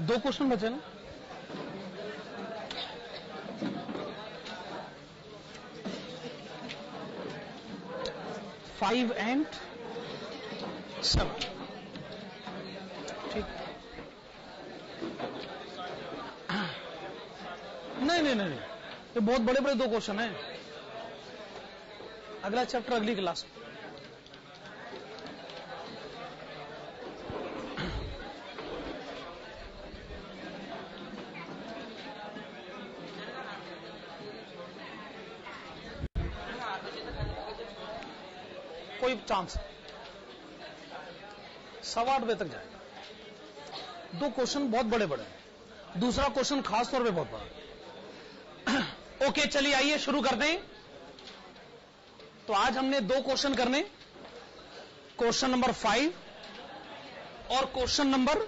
दो क्वेश्चन बचे ना। फाइव एंड 7, ठीक। नहीं नहीं नहीं, ये बहुत बड़े बड़े दो क्वेश्चन हैं। अगला चैप्टर अगली क्लास में। कोई चांस 8:15 बजे तक जाएगा। दो क्वेश्चन बहुत बड़े बड़े हैं, दूसरा क्वेश्चन खास तौर पे बहुत बड़ा। ओके चलिए आइए शुरू करते हैं। तो आज हमने दो क्वेश्चन करने, क्वेश्चन नंबर 5 और क्वेश्चन नंबर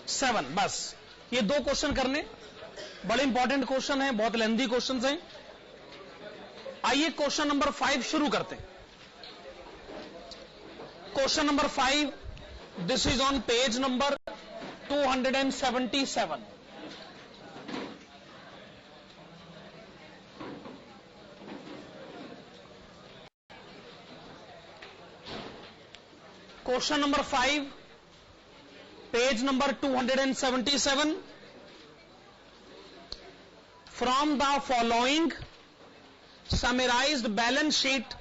7, बस ये दो क्वेश्चन करने। बड़े इंपॉर्टेंट क्वेश्चन हैं, बहुत लेंथी क्वेश्चन हैं। आइए क्वेश्चन नंबर 5 शुरू करते हैं। Question number 5, this is on page number 277। Question number 5, page number 277। From the following summarized balance sheet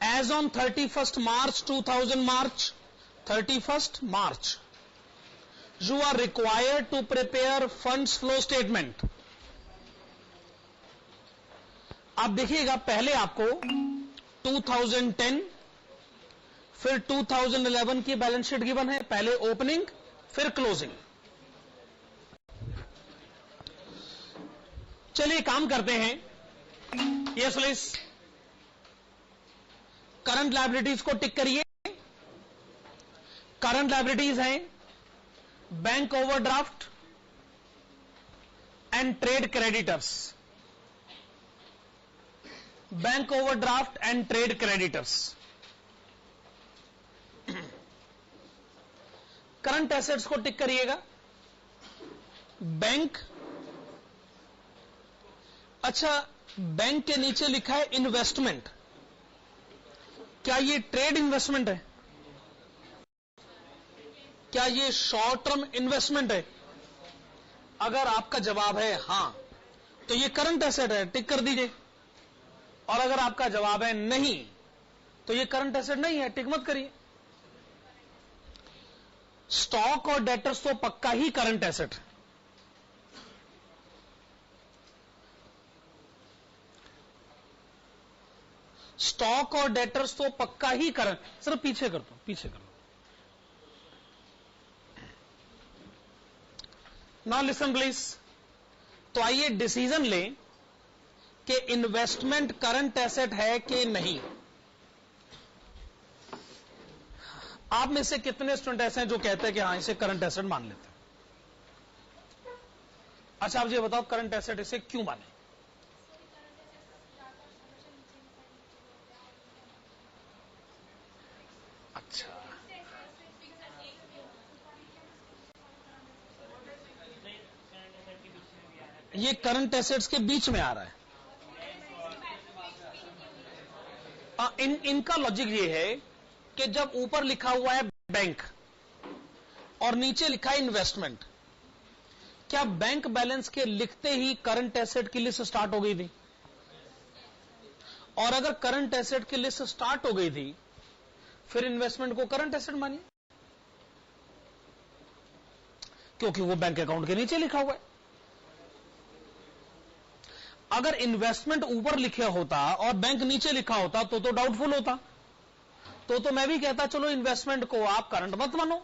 as on 31st March 31st March, you are required to prepare funds flow statement. आप देखिएगा, पहले आपको 2010 फिर 2011 की balance sheet given है, पहले opening फिर closing. चलिए काम करते हैं। यस प्लीज, करंट लायबिलिटीज को टिक करिए। करंट लायबिलिटीज हैं bank overdraft and trade creditors. Bank overdraft and trade creditors. Current assets को टिक करिएगा। बैंक, अच्छा बैंक के नीचे लिखा है इन्वेस्टमेंट। क्या ये ट्रेड इन्वेस्टमेंट है? क्या ये शॉर्ट टर्म इन्वेस्टमेंट है? अगर आपका जवाब है हां तो ये करंट एसेट है, टिक कर दीजिए। और अगर आपका जवाब है नहीं तो ये करंट एसेट नहीं है, टिक मत करिए। स्टॉक और डेटर्स तो पक्का ही करंट एसेट है। स्टॉक और डेटर्स तो पक्का ही करंट। सर पीछे कर दो, पीछे कर दो। Now listen please. तो आइए डिसीजन लें कि इन्वेस्टमेंट करंट एसेट है कि नहीं। आप में से कितने स्टूडेंट ऐसे हैं जो कहते हैं कि हां इसे करंट एसेट मान लेते हैं? अच्छा आप ये बताओ करंट एसेट इसे क्यों माने? अच्छा, ये करंट एसेट्स के बीच में आ रहा है। इनका लॉजिक ये है कि जब ऊपर लिखा हुआ है बैंक और नीचे लिखा है इन्वेस्टमेंट, क्या बैंक बैलेंस के लिखते ही करंट एसेट की लिस्ट स्टार्ट हो गई थी? और अगर करंट एसेट की लिस्ट स्टार्ट हो गई थी फिर इन्वेस्टमेंट को करंट एसेट मानिए, क्योंकि वो बैंक अकाउंट के नीचे लिखा हुआ है। अगर इन्वेस्टमेंट ऊपर लिखा होता और बैंक नीचे लिखा होता तो डाउटफुल होता। तो मैं भी कहता चलो इन्वेस्टमेंट को आप करंट मत मानो,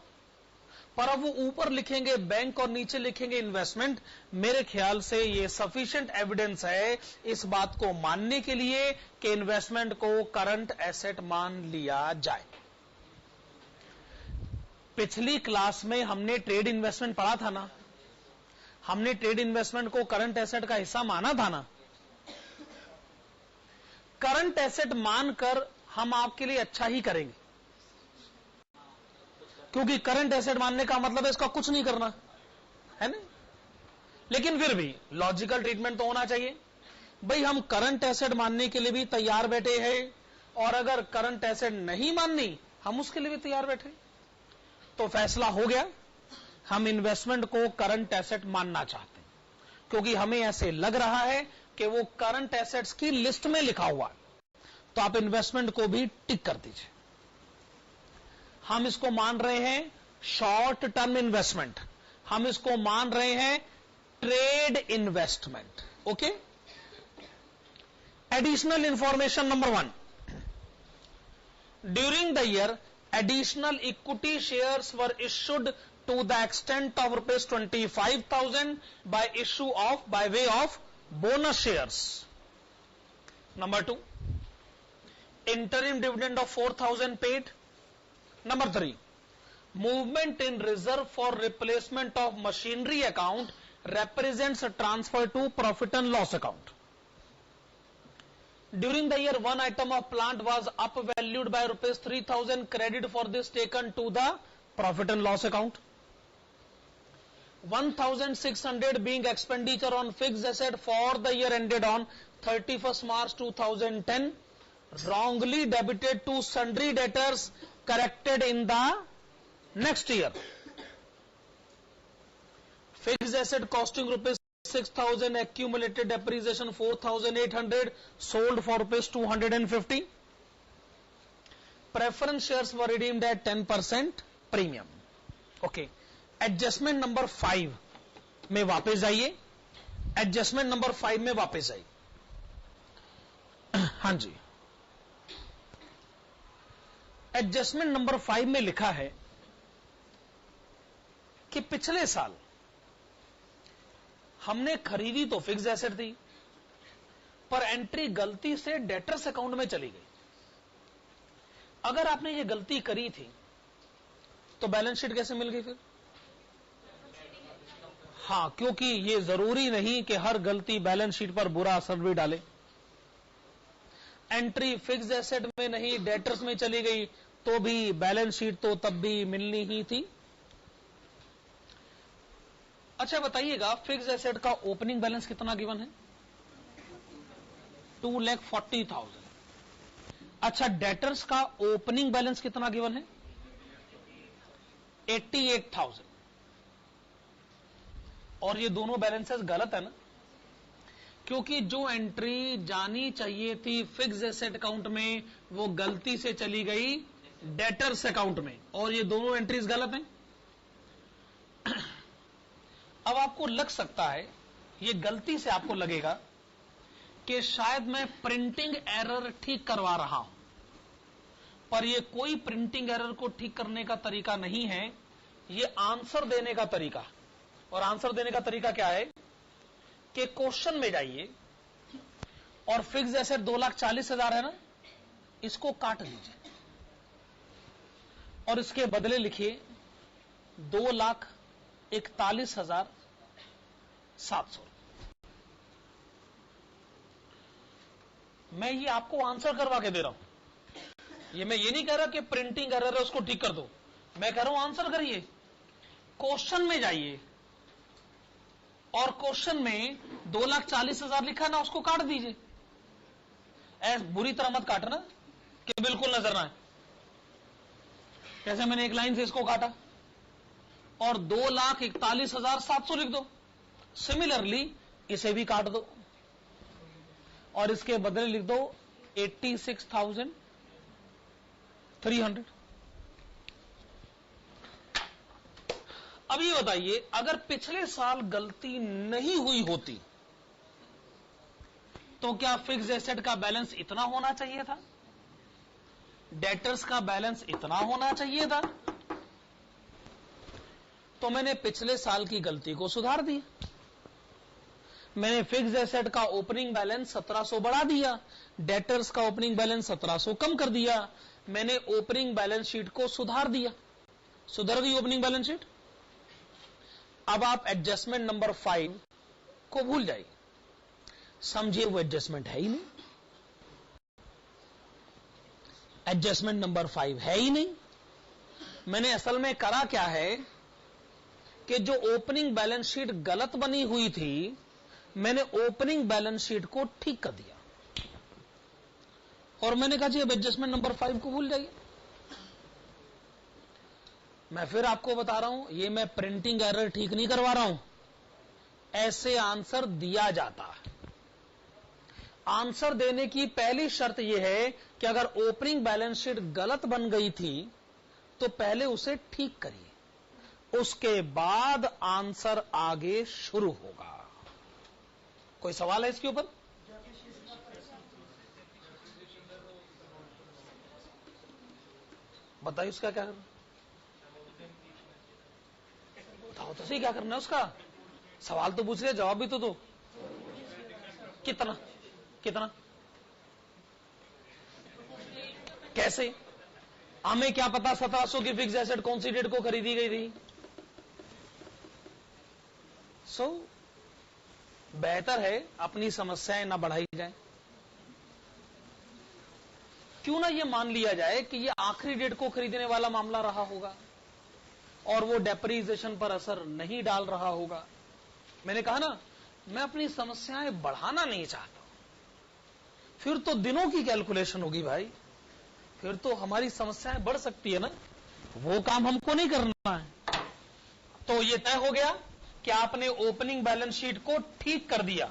पर अब वो ऊपर लिखेंगे बैंक और नीचे लिखेंगे इन्वेस्टमेंट। मेरे ख्याल से ये सफिशिएंट एविडेंस है इस बात को मानने के लिए कि इन्वेस्टमेंट को करंट एसेट मान लिया जाए। पिछली क्लास में हमने ट्रेड इन्वेस्टमेंट पढ़ा था ना, हमने ट्रेड इन्वेस्टमेंट को करंट एसेट का हिस्सा माना था ना। करंट एसेट मानकर हम आपके लिए अच्छा ही करेंगे, क्योंकि करंट एसेट मानने का मतलब है इसका कुछ नहीं करना है ना। लेकिन फिर भी लॉजिकल ट्रीटमेंट तो होना चाहिए। भाई हम करंट एसेट मानने के लिए भी तैयार बैठे हैं, और अगर करंट एसेट नहीं माननी हम उसके लिए भी तैयार बैठे। तो फैसला हो गया, हम इन्वेस्टमेंट को करंट एसेट मानना चाहते हैं, क्योंकि हमें ऐसे लग रहा है कि वो करंट एसेट्स की लिस्ट में लिखा हुआ है। तो आप इन्वेस्टमेंट को भी टिक कर दीजिए। हम इसको मान रहे हैं शॉर्ट टर्म इन्वेस्टमेंट, हम इसको मान रहे हैं trade investment. Okay. Additional information number 1, during the year additional equity shares were issued to the extent of rupees 25,000 by way of bonus shares. Number 2, interim dividend of 4,000 paid. Number 3, movement in reserve for replacement of machinery account represents a transfer to profit and loss account. During the year, one item of plant was upvalued by rupees 3,000. Credit for this taken to the profit and loss account. 1,600 being expenditure on fixed asset for the year ended on 31st March 2010, wrongly debited to sundry debtors, corrected in the next year. Fixed asset costing rupees 6,000, accumulated depreciation 4,800, sold for rupees 250. Preference shares were redeemed at 10% premium. Okay. Adjustment number 5 में वापस जाइए, adjustment number 5 में वापस जाइए। हां जी, adjustment number 5 में लिखा है कि पिछले साल हमने खरीदी तो फिक्स एसेट थी, पर एंट्री गलती से डेटर्स अकाउंट में चली गई। अगर आपने ये गलती करी थी तो बैलेंस शीट कैसे मिल गई फिर? हां, क्योंकि ये जरूरी नहीं कि हर गलती बैलेंस शीट पर बुरा असर भी डाले। एंट्री फिक्स एसेट में नहीं डेटर्स में चली गई तो भी बैलेंस शीट तो तब भी मिलनी ही थी। अच्छा बताइएगा, फिक्स एसेट का ओपनिंग बैलेंस कितना गिवन है? 2,40,000। अच्छा, डेटर्स का ओपनिंग बैलेंस कितना गिवन है? 88,000। और ये दोनों बैलेंसेस गलत है ना, क्योंकि जो एंट्री जानी चाहिए थी फिक्स एसेट अकाउंट में वो गलती से चली गई डेटर्स अकाउंट में, और ये दोनों एंट्रीज गलत हैं। अब आपको लग सकता है, ये गलती से आपको लगेगा कि शायद मैं प्रिंटिंग एरर ठीक करवा रहा हूं, पर ये कोई प्रिंटिंग एरर को ठीक करने का तरीका नहीं है, ये आंसर देने का तरीका। और आंसर देने का तरीका क्या है कि क्वेश्चन में जाइए और फिक्स एसेट 2,40,000 है ना, इसको काट दीजिए और इसके बदले लिखिए 2,41,700। मैं ये आपको आंसर करवा के दे रहा हूं, मैं ये नहीं कह रहा कि प्रिंटिंग एरर है उसको ठीक कर दो, मैं कह रहा हूं आंसर करिए। क्वेश्चन में जाइए और क्वेश्चन में 2,40,000 लिखा ना, उसको काट दीजिए। ऐसे बुरी तरह मत काटना कि बिल्कुल नजर ना आए। जैसे मैंने एक लाइन से इसको काटा और 2,41,700 लिख दो। सिमिलरली इसे भी काट दो और इसके बदले लिख दो 86,300। अब ये बताइए, अगर पिछले साल गलती नहीं हुई होती तो क्या फिक्स एसेट का बैलेंस इतना होना चाहिए था? डेटर्स का बैलेंस इतना होना चाहिए था? तो मैंने पिछले साल की गलती को सुधार दिया। मैंने फिक्स एसेट का ओपनिंग बैलेंस 1,700 बढ़ा दिया, डेटर्स का ओपनिंग बैलेंस 1,700 कम कर दिया। मैंने ओपनिंग बैलेंस शीट को सुधार दिया, सुधर गई ओपनिंग बैलेंस शीट। अब आप एडजस्टमेंट नंबर 5 को भूल जाइए, समझिए वो एडजस्टमेंट है ही नहीं। एडजस्टमेंट नंबर 5 है ही नहीं। मैंने असल में करा क्या है कि जो ओपनिंग बैलेंस शीट गलत बनी हुई थी, मैंने ओपनिंग बैलेंस शीट को ठीक कर दिया और मैंने कहा जी अब एडजस्टमेंट नंबर 5 को भूल जाइए। मैं फिर आपको बता रहा हूं, ये मैं प्रिंटिंग एरर ठीक नहीं करवा रहा हूं, ऐसे आंसर दिया जाता है। आंसर देने की पहली शर्त यह है कि अगर ओपनिंग बैलेंस शीट गलत बन गई थी तो पहले उसे ठीक करिए, उसके बाद आंसर आगे शुरू होगा। कोई सवाल है इसके ऊपर? बताइए उसका क्या करना, बताओ तो सही क्या करना है उसका। सवाल तो पूछ रहे, जवाब भी तो दो। कितना कितना कैसे? हमें क्या पता 1700 की फिक्स एसेट कौन सी डेट को खरीदी गई थी। बेहतर है अपनी समस्याएं ना बढ़ाई जाए। क्यों ना यह मान लिया जाए कि यह आखिरी डेट को खरीदने वाला मामला रहा होगा और वो डेप्रीसिएशन पर असर नहीं डाल रहा होगा। मैंने कहा ना, मैं अपनी समस्याएं बढ़ाना नहीं चाहता। फिर तो दिनों की कैलकुलेशन होगी भाई, फिर तो हमारी समस्याएं बढ़ सकती है ना, वो काम हमको नहीं करना है। तो ये तय हो गया कि आपने ओपनिंग बैलेंस शीट को ठीक कर दिया।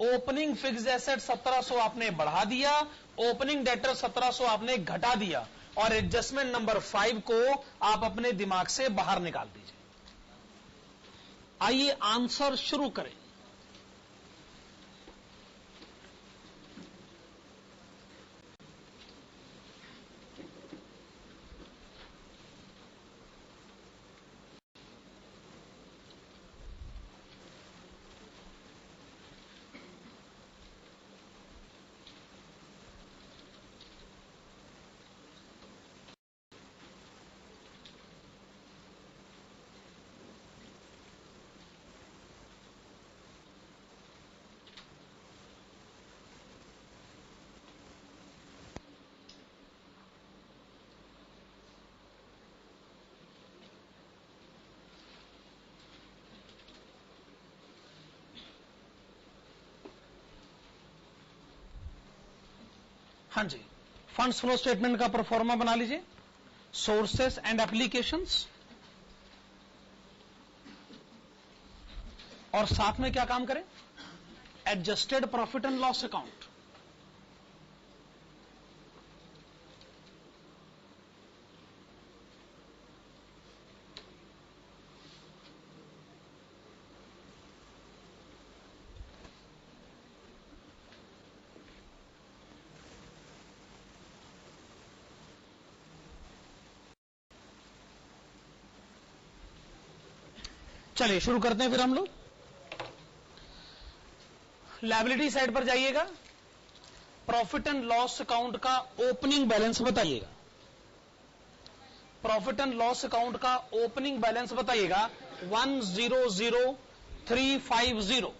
ओपनिंग फिक्स्ड एसेट 1700 आपने बढ़ा दिया, ओपनिंग डेटर 1700 आपने घटा दिया और एडजस्टमेंट नंबर 5 को आप अपने दिमाग से बाहर निकाल दीजिए। आइए आंसर शुरू करें। हाँ जी, फंड्स फ्लो स्टेटमेंट का परफॉर्मा बना लीजिए, सोर्सेस एंड एप्लीकेशंस, और साथ में क्या काम करें, adjusted profit and loss account. चलिए शुरू करते हैं फिर हम लोग। लायबिलिटी साइड पर जाइएगा, प्रॉफिट एंड लॉस अकाउंट का ओपनिंग बैलेंस बताइएगा। प्रॉफिट एंड लॉस अकाउंट का ओपनिंग बैलेंस बताइएगा 100350।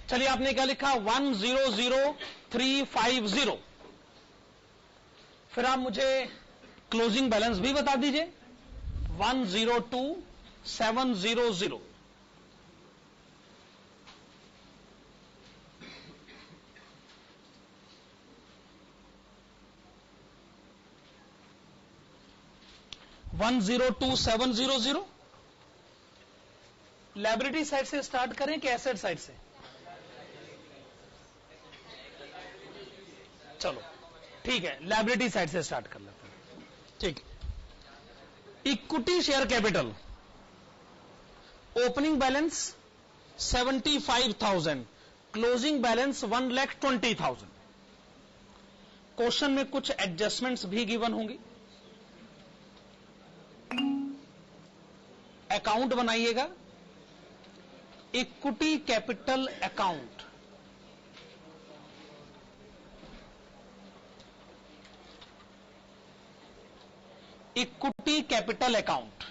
चलिए आपने क्या लिखा, 100350। फिर आप मुझे क्लोजिंग बैलेंस भी बता दीजिए, 102700। वन 102700। लायबिलिटी साइड से स्टार्ट करें कि एसेट साइड से? चलो ठीक है, लायबिलिटी साइड से स्टार्ट कर लेते हैं। ठीक, equity share capital, opening balance 75,000, closing balance 1,20,000। Question में कुछ एडजस्टमेंट्स भी गिवन होंगी। अकाउंट बनाइएगा, equity capital account. Equity capital account.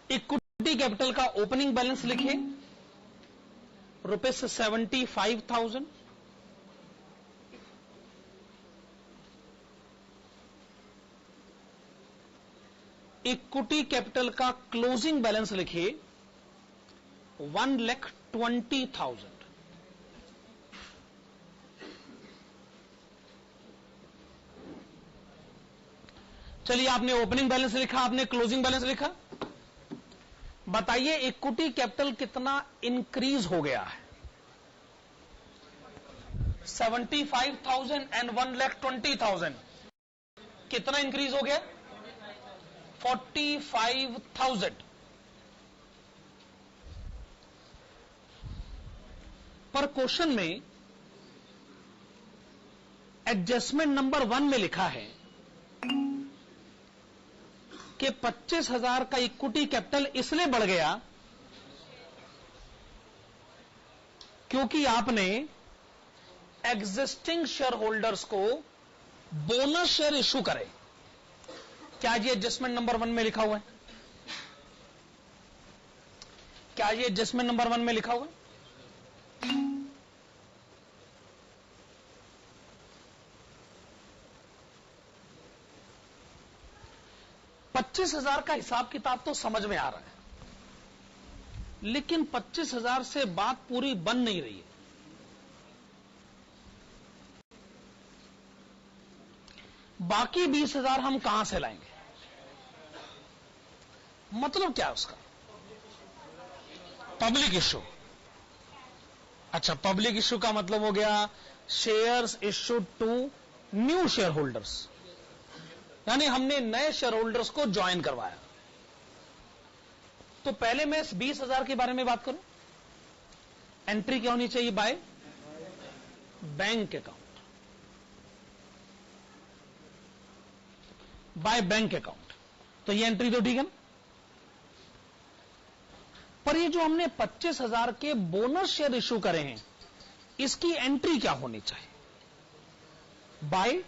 Equity capital का ओपनिंग बैलेंस लिखिए ₹75,000। इक्विटी कैपिटल का क्लोजिंग बैलेंस लिखिए 1,20,000। चलिए, आपने ओपनिंग बैलेंस लिखा, आपने क्लोजिंग बैलेंस लिखा, बताइए इक्विटी कैपिटल कितना इंक्रीज हो गया है? 75,000 एंड 1,20,000 कितना इंक्रीज हो गया? 45,000। पर क्वेश्चन में एडजस्टमेंट नंबर 1 में लिखा है कि 25,000 का इक्विटी कैपिटल इसलिए बढ़ गया क्योंकि आपने एग्जिस्टिंग शेयर होल्डर्स को बोनस शेयर इश्यू करे। क्या ये एडजस्टमेंट नंबर 1 में लिखा हुआ है? क्या ये एडजस्टमेंट नंबर 1 में लिखा हुआ है? $25,000 का हिसाब किताब तो समझ में आ रहा है, लेकिन 25,000 से बात पूरी बन नहीं रही है। बाकी 20,000 हम कहां से लाएंगे? मतलब क्या है उसका? Public issue. अच्छा, पब्लिक इश्यू का मतलब हो गया shares issued to new shareholders, यानी हमने नए शेयर होल्डर्स को ज्वाइन करवाया। तो पहले मैं 20,000 के बारे में बात करूं। एंट्री क्या होनी चाहिए? By bank account. By bank account, तो ये एंट्री तो ठीक है ना। पर ये जो हमने 25,000 के बोनस शेयर इश्यू करे हैं, इसकी एंट्री क्या होनी चाहिए? बाय।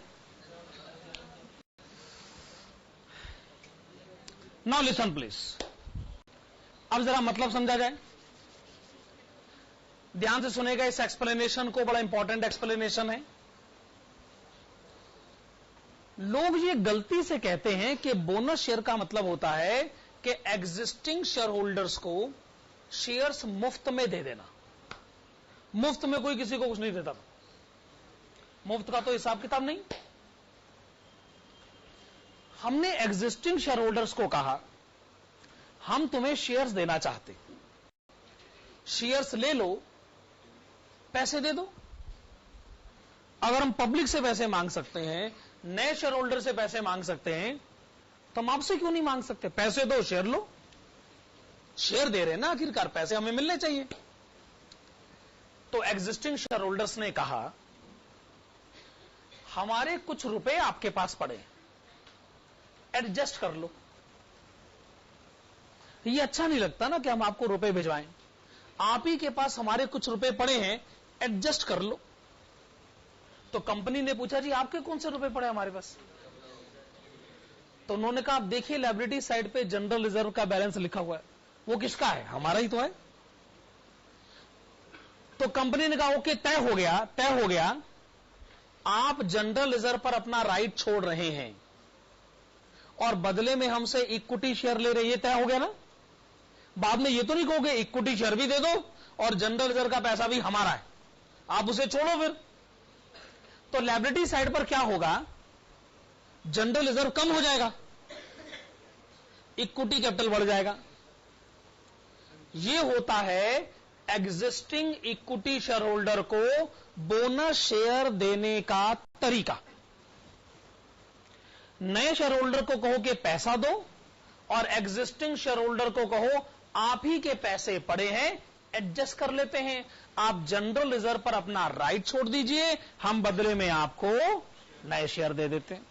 नाउ लिसन प्लीज, अब जरा मतलब समझा जाए, ध्यान से सुनेगा इस एक्सप्लेनेशन को, बड़ा इंपॉर्टेंट एक्सप्लेनेशन है। लोग ये गलती से कहते हैं कि बोनस शेयर का मतलब होता है कि एग्जिस्टिंग शेयर होल्डर्स को शेयर्स मुफ्त में दे देना। मुफ्त में कोई किसी को कुछ नहीं देता, मुफ्त का तो हिसाब किताब नहीं। हमने एग्जिस्टिंग शेयर होल्डर्स को कहा हम तुम्हें शेयर्स देना चाहते, शेयर्स ले लो, पैसे दे दो। अगर हम पब्लिक से पैसे मांग सकते हैं, नए शेयर होल्डर से पैसे मांग सकते हैं, तो हम आपसे क्यों नहीं मांग सकते? पैसे दो, शेयर लो। शेयर दे रहे हैं ना, आखिरकार पैसे हमें मिलने चाहिए। तो एग्जिस्टिंग शेयर होल्डर्स ने कहा हमारे कुछ रुपए आपके पास पड़े, एडजस्ट कर लो। ये अच्छा नहीं लगता ना कि हम आपको रुपए भिजवाएं, आप ही के पास हमारे कुछ रुपए पड़े हैं, एडजस्ट कर लो। तो कंपनी ने पूछा जी आपके कौन से रुपए पड़े हमारे पास? तो उन्होंने कहा आप देखिए लायबिलिटी साइड पे जनरल रिजर्व का बैलेंस लिखा हुआ है, वो किसका है? हमारा ही तो है। तो कंपनी ने कहा ओके, तय हो गया, तय हो गया, आप जनरल रिजर्व पर अपना राइट छोड़ रहे हैं और बदले में हमसे इक्विटी शेयर ले रहे, ये तय हो गया ना। बाद में ये तो नहीं कहोगे इक्विटी शेयर भी दे दो और जनरल रिजर्व का पैसा भी हमारा है, आप उसे छोड़ो फिर। तो लायबिलिटी साइड पर क्या होगा? जनरल रिजर्व कम हो जाएगा, इक्विटी कैपिटल बढ़ जाएगा। यह होता है एग्जिस्टिंग इक्विटी शेयर होल्डर को बोनस शेयर देने का तरीका। नए शेयर होल्डर को कहो कि पैसा दो और एग्जिस्टिंग शेयर होल्डर को कहो आप ही के पैसे पड़े हैं, एडजस्ट कर लेते हैं, आप जनरल रिजर्व पर अपना राइट छोड़ दीजिए, हम बदले में आपको नए शेयर दे देते हैं।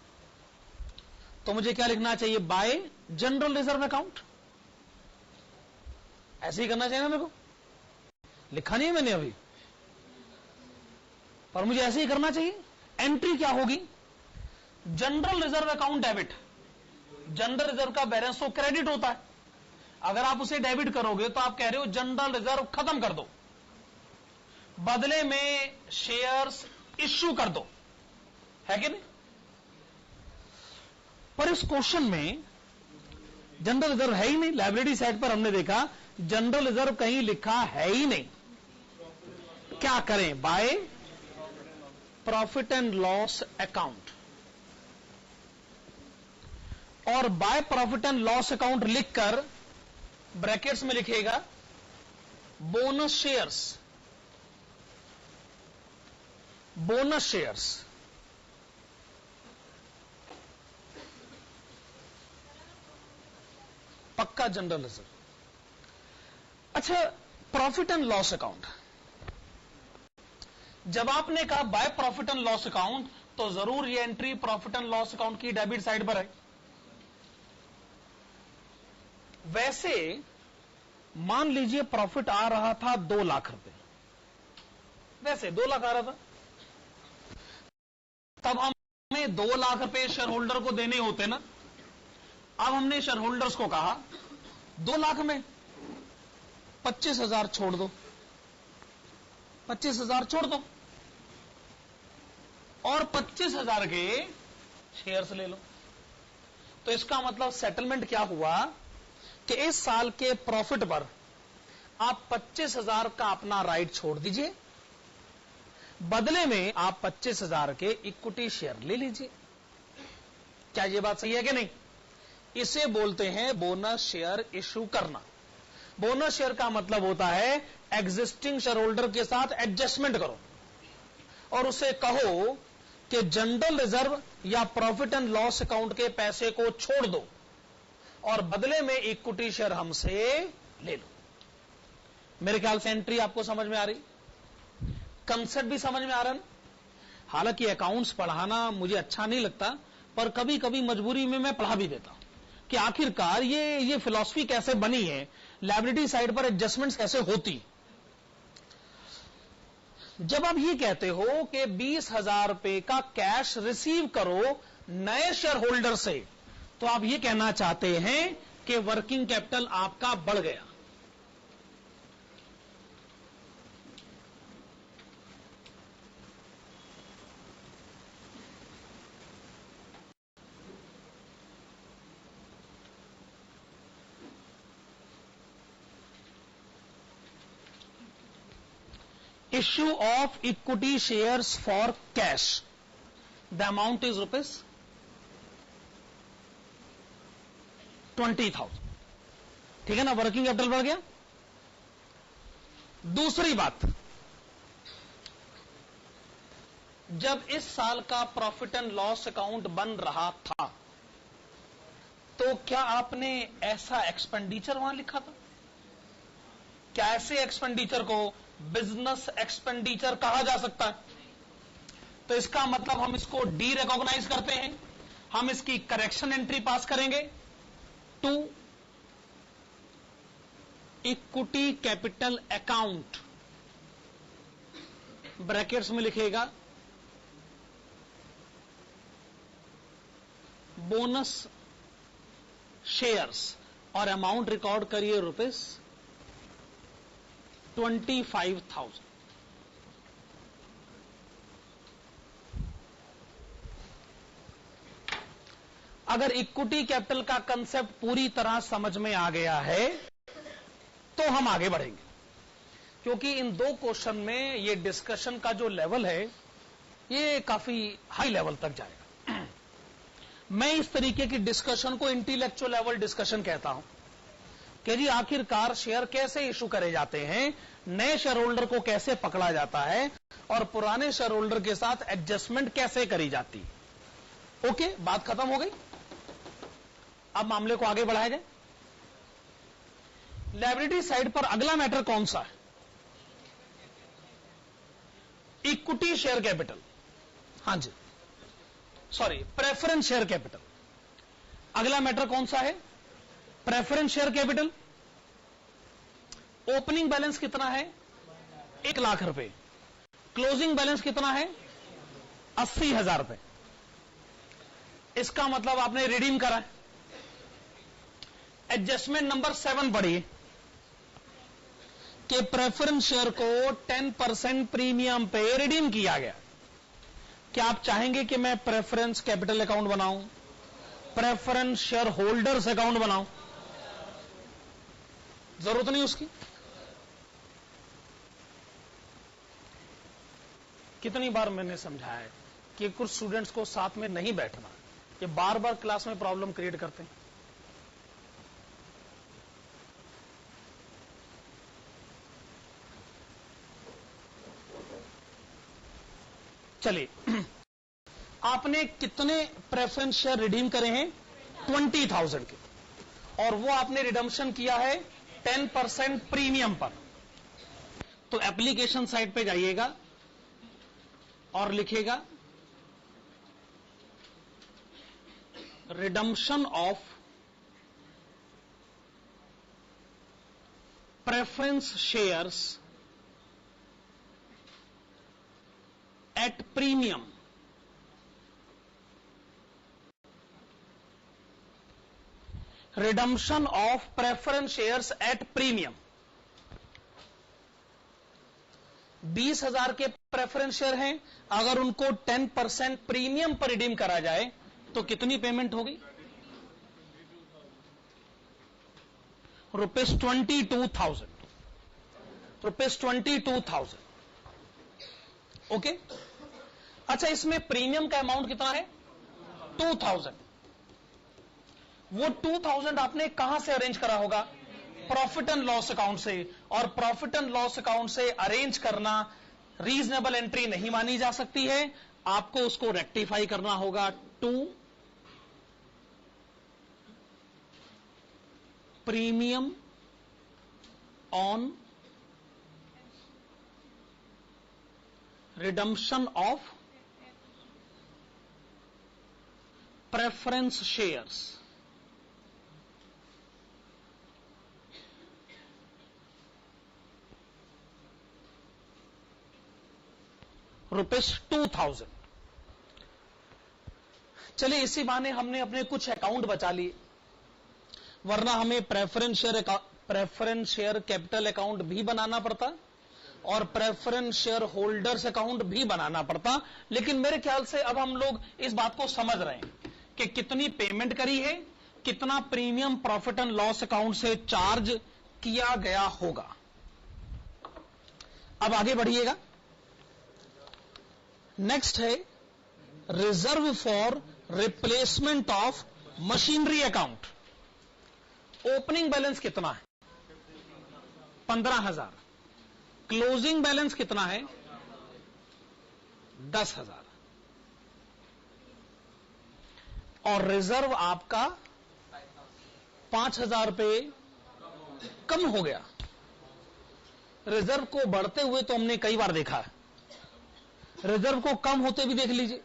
तो मुझे क्या लिखना चाहिए? Bye general reserve account. ऐसे ही करना चाहिए ना मेरे को, लिखा नहीं है मैंने अभी, पर मुझे ऐसे ही करना चाहिए। एंट्री क्या होगी? General reserve account debit, general reserve का बैलेंस तो क्रेडिट होता है, अगर आप उसे डेबिट करोगे तो आप कह रहे हो जनरल रिजर्व खत्म कर दो, बदले में शेयर्स इश्यू कर दो, है कि नहीं? पर इस क्वेश्चन में जनरल रिजर्व है ही नहीं, लायबिलिटी साइड पर हमने देखा जनरल रिजर्व कहीं लिखा है ही नहीं। क्या करें? By profit and loss account, और by profit and loss account लिखकर ब्रैकेट्स में लिखेगा बोनस शेयर्स, बोनस शेयर्स, पक्का जनरल रिजर्व। अच्छा, प्रॉफिट एंड लॉस अकाउंट, जब आपने कहा by profit and loss account तो जरूर ये entry profit and loss account की डेबिट साइड पर है। वैसे मान लीजिए प्रॉफिट आ रहा था 2 लाख रुपए, वैसे 2 लाख आ रहा था, तब हमें 2 लाख रुपए शेयर होल्डर को देने होते ना। अब हमने शेयर होल्डर्स को कहा 2 लाख में 25,000 छोड़ दो, 25,000 छोड़ दो और 25,000 के शेयर्स ले लो। तो इसका मतलब सेटलमेंट क्या हुआ कि इस साल के प्रॉफिट पर आप 25,000 का अपना राइट छोड़ दीजिए, बदले में आप 25,000 के इक्विटी शेयर ले लीजिए। क्या यह बात सही है कि नहीं? इसे बोलते हैं बोनस शेयर इश्यू करना। बोनस शेयर का मतलब होता है एग्जिस्टिंग शेयर होल्डर के साथ एडजस्टमेंट करो और उसे कहो कि जनरल रिजर्व या प्रॉफिट एंड लॉस अकाउंट के पैसे को छोड़ दो और बदले में इक्विटी शेयर हमसे ले लो। मेरे ख्याल से एंट्री आपको समझ में आ रही, कंसेप्ट भी समझ में आ रहा है। हालांकि अकाउंट्स पढ़ाना मुझे अच्छा नहीं लगता, पर कभी कभी मजबूरी में मैं पढ़ा भी देता हूं कि आखिरकार ये फिलॉसफी कैसे बनी है, लायबिलिटी साइड पर एडजस्टमेंट्स कैसे होती। जब आप ये कहते हो कि 20,000 रुपए का कैश रिसीव करो नए शेयर होल्डर से, तो आप ये कहना चाहते हैं कि वर्किंग कैपिटल आपका बढ़ गया। Issue of equity shares for cash, the amount is rupees 20,000। ठीक है ना, वर्किंग कैपिटल बढ़ गया। दूसरी बात, जब इस साल का प्रॉफिट एंड लॉस अकाउंट बन रहा था तो क्या आपने ऐसा एक्सपेंडिचर वहां लिखा था? क्या ऐसे एक्सपेंडिचर को बिजनेस एक्सपेंडिचर कहा जा सकता है? तो इसका मतलब हम इसको डी रिकॉग्नाइज करते हैं, हम इसकी करेक्शन एंट्री पास करेंगे to equity capital account, brackets में लिखेगा बोनस शेयर्स और अमाउंट रिकॉर्ड करिए ₹25,000। अगर इक्विटी कैपिटल का कंसेप्ट पूरी तरह समझ में आ गया है तो हम आगे बढ़ेंगे, क्योंकि इन 2 क्वेश्चन में ये डिस्कशन का जो लेवल है ये काफी हाई लेवल तक जाएगा। मैं इस तरीके की डिस्कशन को इंटेलेक्चुअल लेवल डिस्कशन कहता हूं कि जी आखिरकार शेयर कैसे इशू करे जाते हैं, नए शेयर होल्डर को कैसे पकड़ा जाता है और पुराने शेयर होल्डर के साथ एडजस्टमेंट कैसे करी जाती है। ओके, बात खत्म हो गई। अब मामले को आगे बढ़ाया जाए। लायबिलिटी साइड पर अगला मैटर कौन सा है? इक्विटी शेयर कैपिटल, हां जी, सॉरी, प्रेफरेंस शेयर कैपिटल। अगला मैटर कौन सा है? Preference share capital. Opening balance कितना है? 1 लाख रुपए। क्लोजिंग बैलेंस कितना है? 80,000 रुपए। इसका मतलब आपने रिडीम करा है। एडजस्टमेंट नंबर 7 पढ़िए कि प्रेफरेंस शेयर को 10% प्रीमियम पे रिडीम किया गया। क्या आप चाहेंगे कि मैं प्रेफरेंस कैपिटल अकाउंट बनाऊं, प्रेफरेंस शेयर होल्डर्स अकाउंट बनाऊं? जरूरत नहीं उसकी। कितनी बार मैंने समझाया है कि कुछ स्टूडेंट्स को साथ में नहीं बैठना, ये बार बार क्लास में प्रॉब्लम क्रिएट करते हैं। चलिए, आपने कितने प्रेफरेंस शेयर रिडीम करे हैं? 20,000 के, और वो आपने रिडम्पशन किया है 10% प्रीमियम पर। तो एप्लीकेशन साइट पे जाइएगा और लिखेगा redemption of preference shares at premium. Redemption of preference shares at premium. 20,000 के प्रेफरेंस शेयर हैं, अगर उनको 10% प्रीमियम पर रिडीम करा जाए तो कितनी पेमेंट होगी? ₹22,000। ₹22,000। ओके। अच्छा, इसमें प्रीमियम का अमाउंट कितना है? 2,000। वो 2,000 आपने कहां से अरेंज करा होगा? प्रॉफिट एंड लॉस अकाउंट से। और प्रॉफिट एंड लॉस अकाउंट से अरेंज करना रीजनेबल एंट्री नहीं मानी जा सकती है, आपको उसको रेक्टिफाई करना होगा to premium on redemption of preference shares. ₹2,000। चलिए, इसी बहाने हमने अपने कुछ अकाउंट बचा लिए, वरना हमें प्रेफरेंस शेयर कैपिटल अकाउंट भी बनाना पड़ता और प्रेफरेंस शेयर होल्डर्स अकाउंट भी बनाना पड़ता। लेकिन मेरे ख्याल से अब हम लोग इस बात को समझ रहे हैं कि कितनी पेमेंट करी है, कितना premium profit and loss account से चार्ज किया गया होगा। अब आगे बढ़िएगा। नेक्स्ट है reserve for replacement of machinery account. Opening balance कितना है? 15,000। क्लोजिंग बैलेंस कितना है? 10,000। और रिजर्व आपका 5,000 रुपए कम हो गया। रिजर्व को बढ़ते हुए तो हमने कई बार देखा है, रिजर्व को कम होते भी देख लीजिए।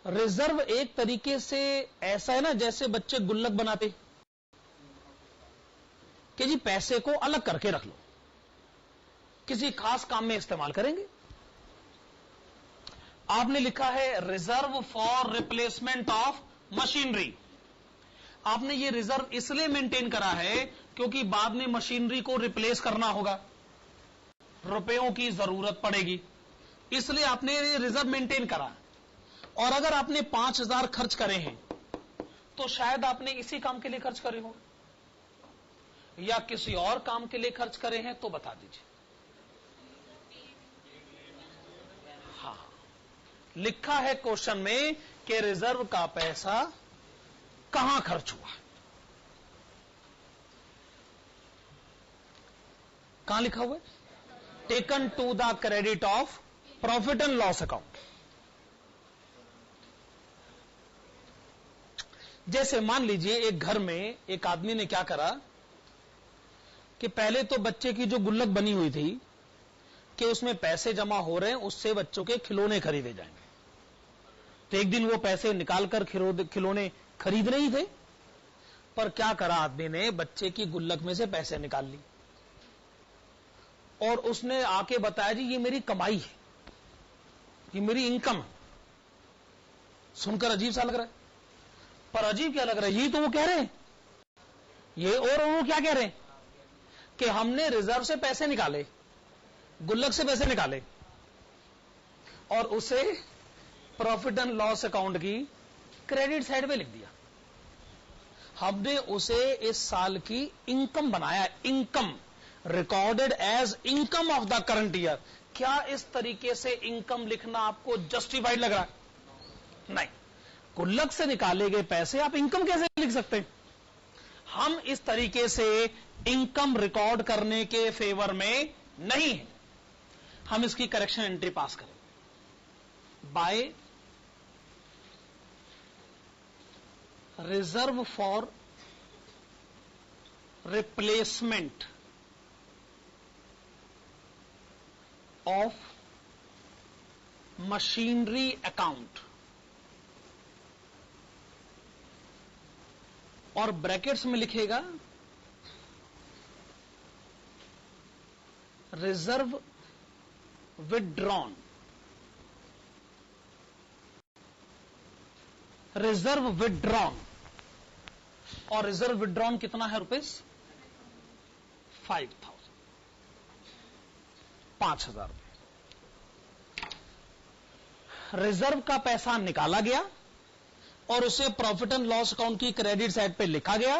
रिजर्व एक तरीके से ऐसा है ना, जैसे बच्चे गुल्लक बनाते कि जी पैसे को अलग करके रख लो, किसी खास काम में इस्तेमाल करेंगे। आपने लिखा है reserve for replacement of machinery. आपने ये रिजर्व इसलिए मेंटेन करा है क्योंकि बाद में मशीनरी को रिप्लेस करना होगा, रुपयों की जरूरत पड़ेगी, इसलिए आपने ये रिजर्व मेंटेन करा। और अगर आपने 5,000 खर्च करे हैं तो शायद आपने इसी काम के लिए खर्च करे हो या किसी और काम के लिए खर्च करे हैं, तो बता दीजिए। हाँ, लिखा है क्वेश्चन में कि रिजर्व का पैसा कहां खर्च हुआ। कहां लिखा हुआ है? Taken to the credit of profit and loss account. जैसे मान लीजिए एक घर में एक आदमी ने क्या करा कि पहले तो बच्चे की जो गुल्लक बनी हुई थी कि उसमें पैसे जमा हो रहे हैं, उससे बच्चों के खिलौने खरीदे जाएंगे। तो एक दिन वो पैसे निकालकर खिलौने खरीद रही थे, पर क्या करा आदमी ने, बच्चे की गुल्लक में से पैसे निकाल ली और उसने आके बताया जी ये मेरी कमाई है, ये मेरी इनकम है। सुनकर अजीब सा लग रहा है, पर अजीब क्या लग रहा है, यही तो वो कह रहे हैं। ये और वो क्या कह रहे हैं कि हमने रिजर्व से पैसे निकाले, गुल्लक से पैसे निकाले और उसे प्रॉफिट एंड लॉस अकाउंट की क्रेडिट साइड पे लिख दिया। हमने उसे इस साल की इनकम बनाया, income recorded as income of the current year. क्या इस तरीके से इनकम लिखना आपको जस्टिफाइड लग रहा है? नहीं। गुल्लक से निकाले गए पैसे आप इनकम कैसे लिख सकते हैं? हम इस तरीके से इनकम रिकॉर्ड करने के फेवर में नहीं है। हम इसकी करेक्शन एंट्री पास करें by reserve for replacement of machinery account, और ब्रैकेट्स में लिखेगा रिजर्व विथड्रॉन। रिजर्व विथड्रॉन, और रिजर्व विथड्रॉन कितना है रुपीस 5,000, 5,000 रुपए। रिजर्व का पैसा निकाला गया और उसे प्रॉफिट एंड लॉस अकाउंट की क्रेडिट साइड पे लिखा गया।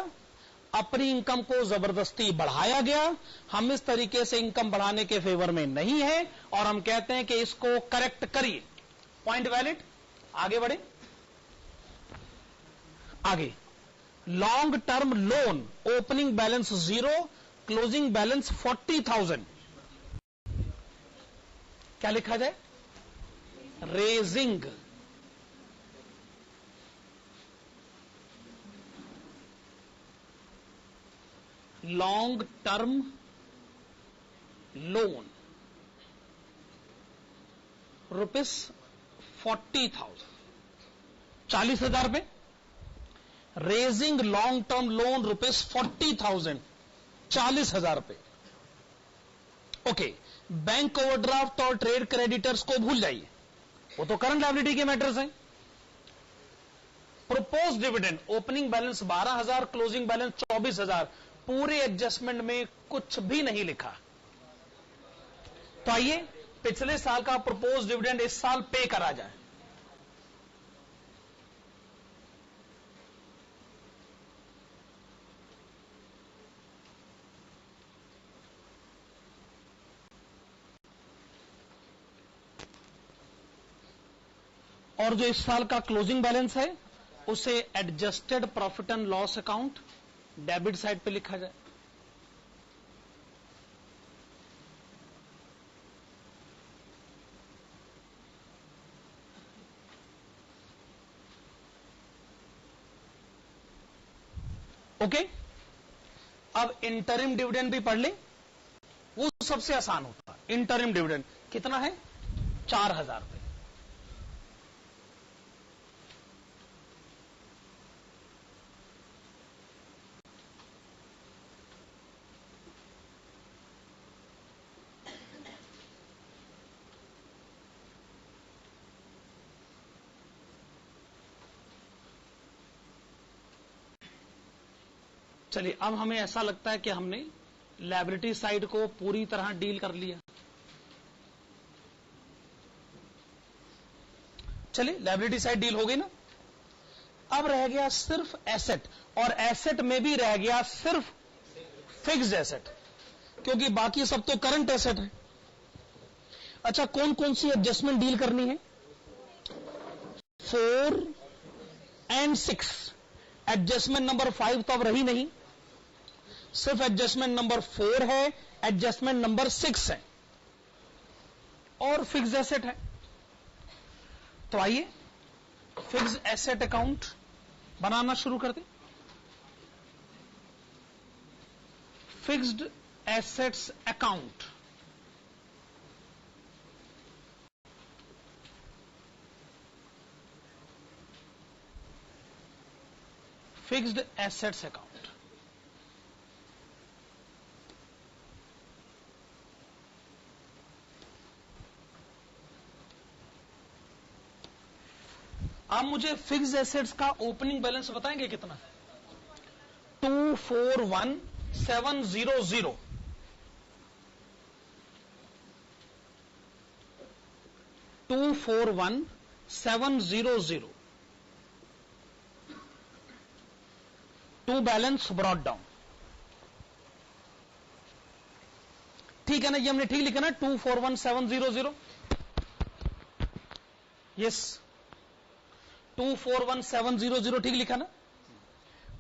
अपनी इनकम को जबरदस्ती बढ़ाया गया। हम इस तरीके से इनकम बढ़ाने के फेवर में नहीं है और हम कहते हैं कि इसको करेक्ट करिए। Point valid. आगे बढ़े, आगे। Long term loan, opening balance 0, closing balance 40,000। क्या लिखा जाए? Raising long term loan rupees 40,000, 40,000 रुपए। Raising long term loan rupees 40,000, 40,000 रुपए। ओके, बैंक ओवरड्राफ्ट और ट्रेड क्रेडिटर्स को भूल जाइए, वो तो करंट लायबिलिटी के मैटर्स हैं। Propose dividend, opening balance 12,000, closing balance 24,000। पूरे एडजस्टमेंट में कुछ भी नहीं लिखा। तो आइए पिछले साल का प्रोपोज डिविडेंड इस साल पे करा जाए। और जो इस साल का क्लोजिंग बैलेंस है उसे adjusted profit and loss account debit side पे लिखा जाए। ओके, अब इंटरिम डिविडेंड भी पढ़ लें, वो सबसे आसान होता है। इंटरिम डिविडेंड कितना है? 4,000 रुपए। चलिए, अब हमें ऐसा लगता है कि हमने लायबिलिटी साइड को पूरी तरह डील कर लिया। चलिए, लायबिलिटी साइड डील हो गई ना। अब रह गया सिर्फ एसेट, और एसेट में भी रह गया सिर्फ फिक्स्ड एसेट, क्योंकि बाकी सब तो करंट एसेट है। अच्छा, कौन कौन सी एडजस्टमेंट डील करनी है? 4 एंड 6। एडजस्टमेंट नंबर 5 तो अब रही नहीं, सिर्फ एडजस्टमेंट नंबर 4 है, एडजस्टमेंट नंबर 6 है, और फिक्स्ड एसेट है। तो आइए फिक्स्ड एसेट अकाउंट बनाना शुरू कर दें। Fixed assets account, fixed assets account. आप मुझे फिक्स एसेट्स का ओपनिंग बैलेंस बताएंगे कितना? 241700। 241700 टू बैलेंस ब्रॉट डाउन। ठीक है ना, ये हमने ठीक लिखा ना 241700। यस, 241700 ठीक लिखा ना।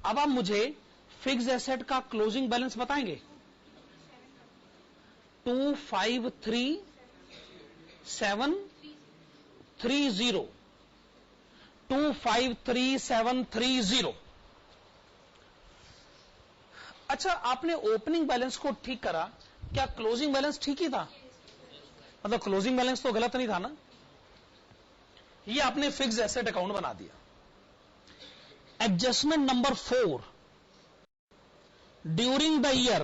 अब आप मुझे फिक्स एसेट का क्लोजिंग बैलेंस बताएंगे? 253730। 253730। अच्छा, आपने ओपनिंग बैलेंस को ठीक करा, क्या क्लोजिंग बैलेंस ठीक ही था? मतलब क्लोजिंग बैलेंस तो गलत नहीं था ना? ये आपने फिक्स एसेट अकाउंट बना दिया। Adjustment number 4, during the year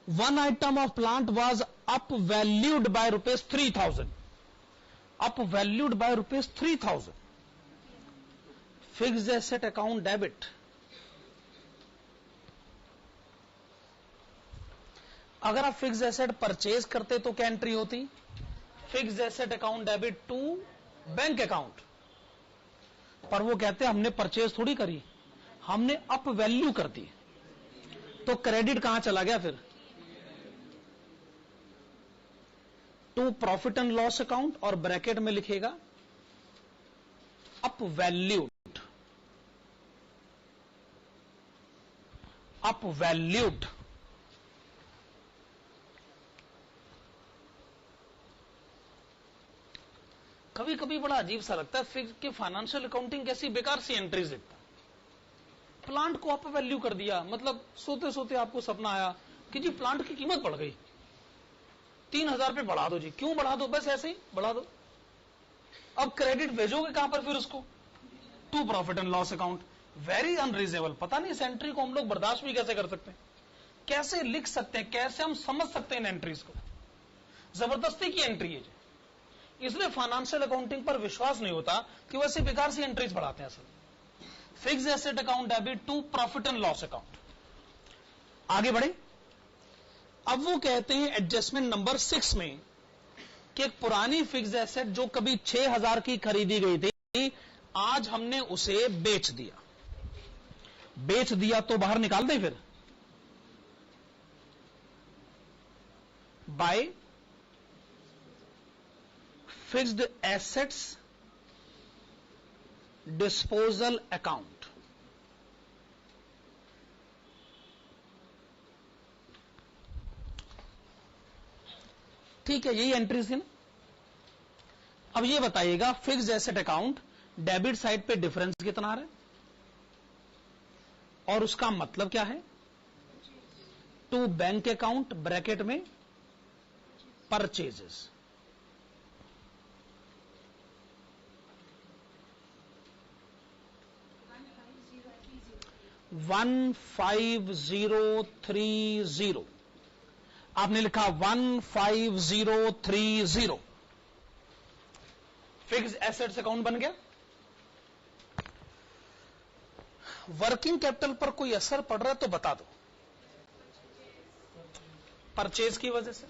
one item of plant was up valued bye ₹3000। Up valued bye ₹3000। Fix asset account debit. अगर आप फिक्स एसेट परचेज करते तो क्या एंट्री होती? Fix asset account debit to bank account. पर वो कहते हैं हमने परचेज थोड़ी करी, हमने अप वैल्यू कर दी, तो क्रेडिट कहां चला गया फिर? To profit and loss account, और ब्रैकेट में लिखेगा अप वैल्यूड। Up valued. कभी कभी बड़ा अजीब सा लगता है फिक्स कि फाइनेंशियल अकाउंटिंग कैसी बेकार सी एंट्रीज देता है। प्लांट को अप वैल्यू कर दिया, मतलब सोते सोते आपको सपना आया कि जी प्लांट की कीमत बढ़ गई, 3000 पे बढ़ा दो जी। क्यों बढ़ा दो? बस ऐसे ही बढ़ा दो। अब क्रेडिट भेजोगे कहां पर फिर उसको? To profit and loss account. Very unreasonable. पता नहीं इस एंट्री को हम लोग बर्दाश्त भी कैसे कर सकते हैं, कैसे लिख सकते हैं, कैसे हम समझ सकते हैं इन एंट्रीज को। जबरदस्ती की एंट्री है। इसलिए फाइनेंशियल अकाउंटिंग पर विश्वास नहीं होता कि वैसे बेकार सी एंट्रीज बढ़ाते हैं। असल fix asset account debit to profit and loss account. आगे बढ़े। अब वो कहते हैं एडजस्टमेंट नंबर 6 में कि एक पुरानी फिक्स एसेट जो कभी 6000 की खरीदी गई थी, आज हमने उसे बेच दिया। बेच दिया तो बाहर निकाल दें फिर, bye fixed assets disposal account. ठीक है, यही एंट्रीज थी ना। अब ये बताइएगा fixed asset account debit side पे डिफरेंस कितना आ रहा है, और उसका मतलब क्या है? टू बैंक अकाउंट ब्रैकेट में परचेजेस। $15030। आपने लिखा 15030। फिक्स एसेट्स अकाउंट बन गया। वर्किंग कैपिटल पर कोई असर पड़ रहा है तो बता दो। परचेज की वजह से।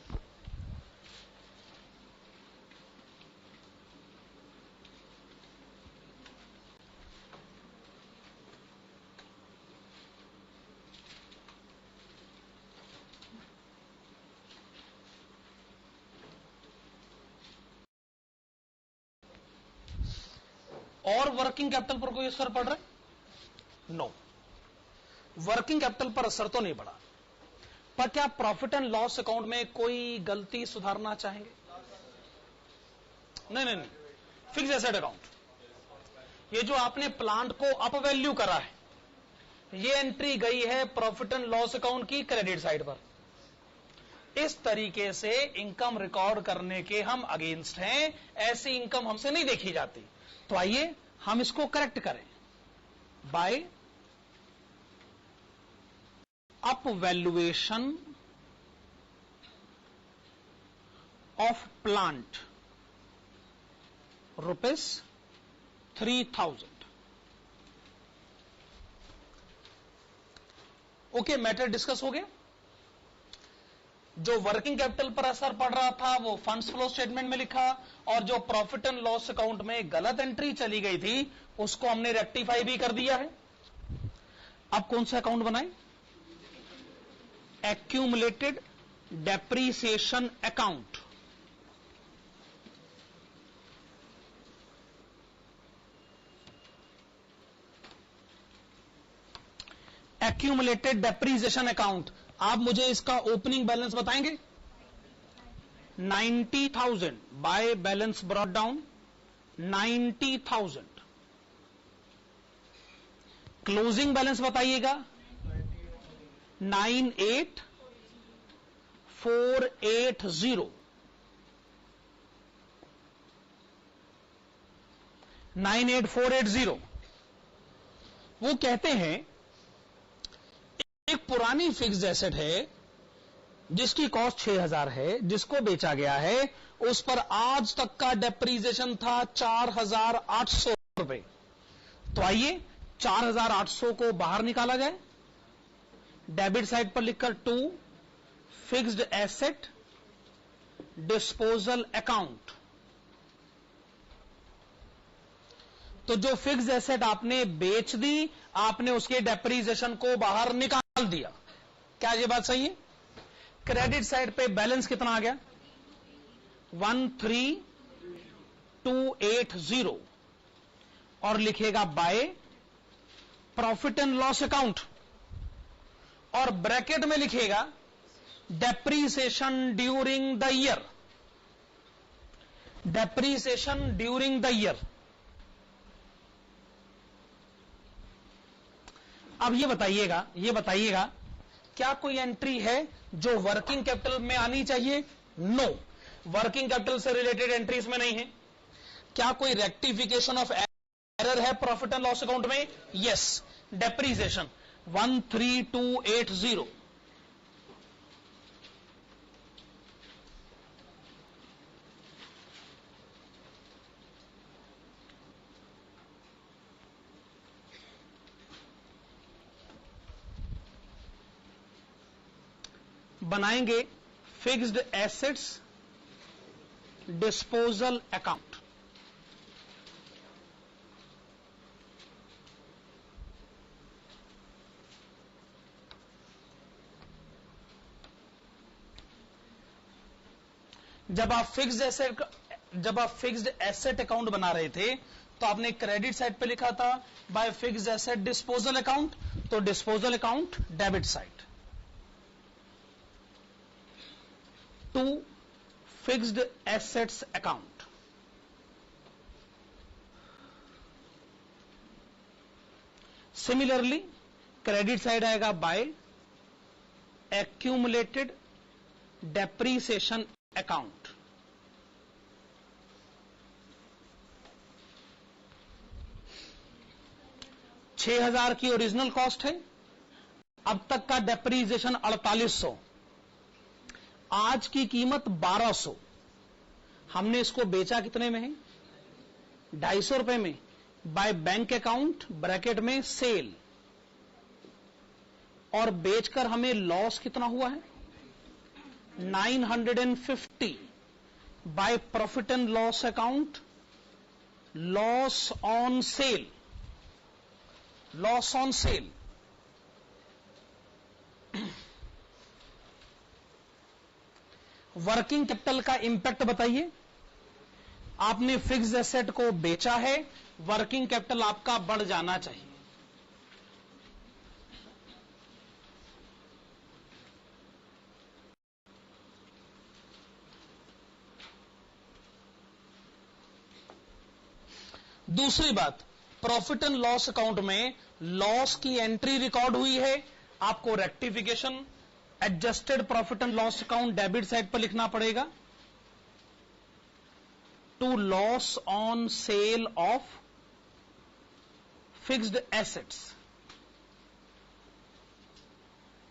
और वर्किंग कैपिटल पर कोई असर पड़ रहा है? नो, वर्किंग कैपिटल पर असर तो नहीं पड़ा। पर क्या प्रॉफिट एंड लॉस अकाउंट में कोई गलती सुधारना चाहेंगे? नहीं नहीं नहीं, फिक्स एसेट अकाउंट, ये जो आपने प्लांट को अप वैल्यू करा है, ये एंट्री गई है प्रॉफिट एंड लॉस अकाउंट की क्रेडिट साइड पर। इस तरीके से इनकम रिकॉर्ड करने के हम अगेंस्ट हैं, ऐसी इनकम हमसे नहीं देखी जाती। तो आइए हम इसको करेक्ट करें bye up valuation of plant ₹3000। 3000। Okay, matter discuss हो गया। जो वर्किंग कैपिटल पर असर पड़ रहा था वो फंड्स फ्लो स्टेटमेंट में लिखा, और जो प्रॉफिट एंड लॉस अकाउंट में गलत एंट्री चली गई थी उसको हमने रेक्टिफाई भी कर दिया है। अब कौन सा अकाउंट बनाए? Accumulated depreciation account. Accumulated depreciation account. आप मुझे इसका ओपनिंग बैलेंस बताएंगे? 90,000 by balance brought down 90,000। Closing balance बताइएगा। 98,480। 98,480। वो कहते हैं एक पुरानी फिक्स्ड एसेट है जिसकी कॉस्ट 6,000 है, जिसको बेचा गया है, उस पर आज तक का डेप्रीसिएशन था 4,800 रुपए। तो आइए 4,800 को बाहर निकाला जाए। डेबिट साइड पर लिखकर 2 फिक्स्ड एसेट डिस्पोजल अकाउंट। तो जो फिक्स्ड एसेट आपने बेच दी, आपने उसके डेप्रीसिएशन को बाहर निकाल दिया। क्या ये बात सही है? क्रेडिट साइड पे बैलेंस कितना आ गया? 13,280। और लिखेगा by profit and loss account, और ब्रैकेट में लिखेगा depreciation during the year. Depreciation during the year. अब ये बताइएगा क्या कोई एंट्री है जो वर्किंग कैपिटल में आनी चाहिए? नो, वर्किंग कैपिटल से रिलेटेड एंट्री इसमें नहीं है। क्या कोई रेक्टिफिकेशन ऑफ एरर है प्रॉफिट एंड लॉस अकाउंट में? Yes, depreciation 13,280। बनाएंगे फिक्स्ड एसेट्स डिस्पोजल अकाउंट। जब आप फिक्स्ड एसेट अकाउंट बना रहे थे तो आपने क्रेडिट साइड पे लिखा था by fixed asset disposal account, तो disposal account debit side. 2 fixed assets account. Similarly credit side आएगा बाय एक्यूमुलेटेड डेप्रीसिएशन अकाउंट। $6,000 की ओरिजिनल कॉस्ट है, अब तक का डेप्रीसिएशन 4,800, आज की कीमत 1,200। हमने इसको बेचा कितने में है? 250 रुपए में। बाय बैंक अकाउंट ब्रैकेट में सेल, और बेचकर हमें लॉस कितना हुआ है? 950 bye profit and loss account loss on cell. Loss on cell working capital का इंपैक्ट बताइए। आपने फिक्स्ड एसेट को बेचा है, वर्किंग कैपिटल आपका बढ़ जाना चाहिए। दूसरी बात, प्रॉफिट एंड लॉस अकाउंट में लॉस की एंट्री रिकॉर्ड हुई है, आपको rectification adjusted profit and loss account debit side पर लिखना पड़ेगा। To loss on sale of fixed assets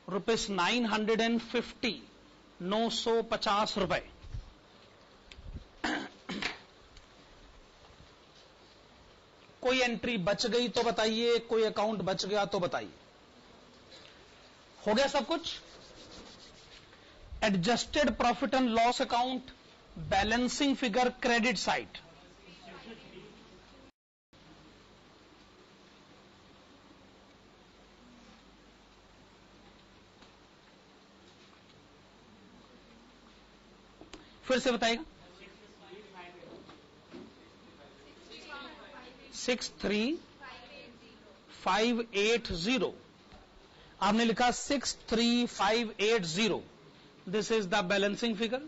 ₹950, 950 रुपए। कोई एंट्री बच गई तो बताइए, कोई अकाउंट बच गया तो बताइए। हो गया सब कुछ? Adjusted profit and loss account, balancing figure, credit side. फिर से बताइएगा। 63580। आपने लिखा 63580। This is the balancing figure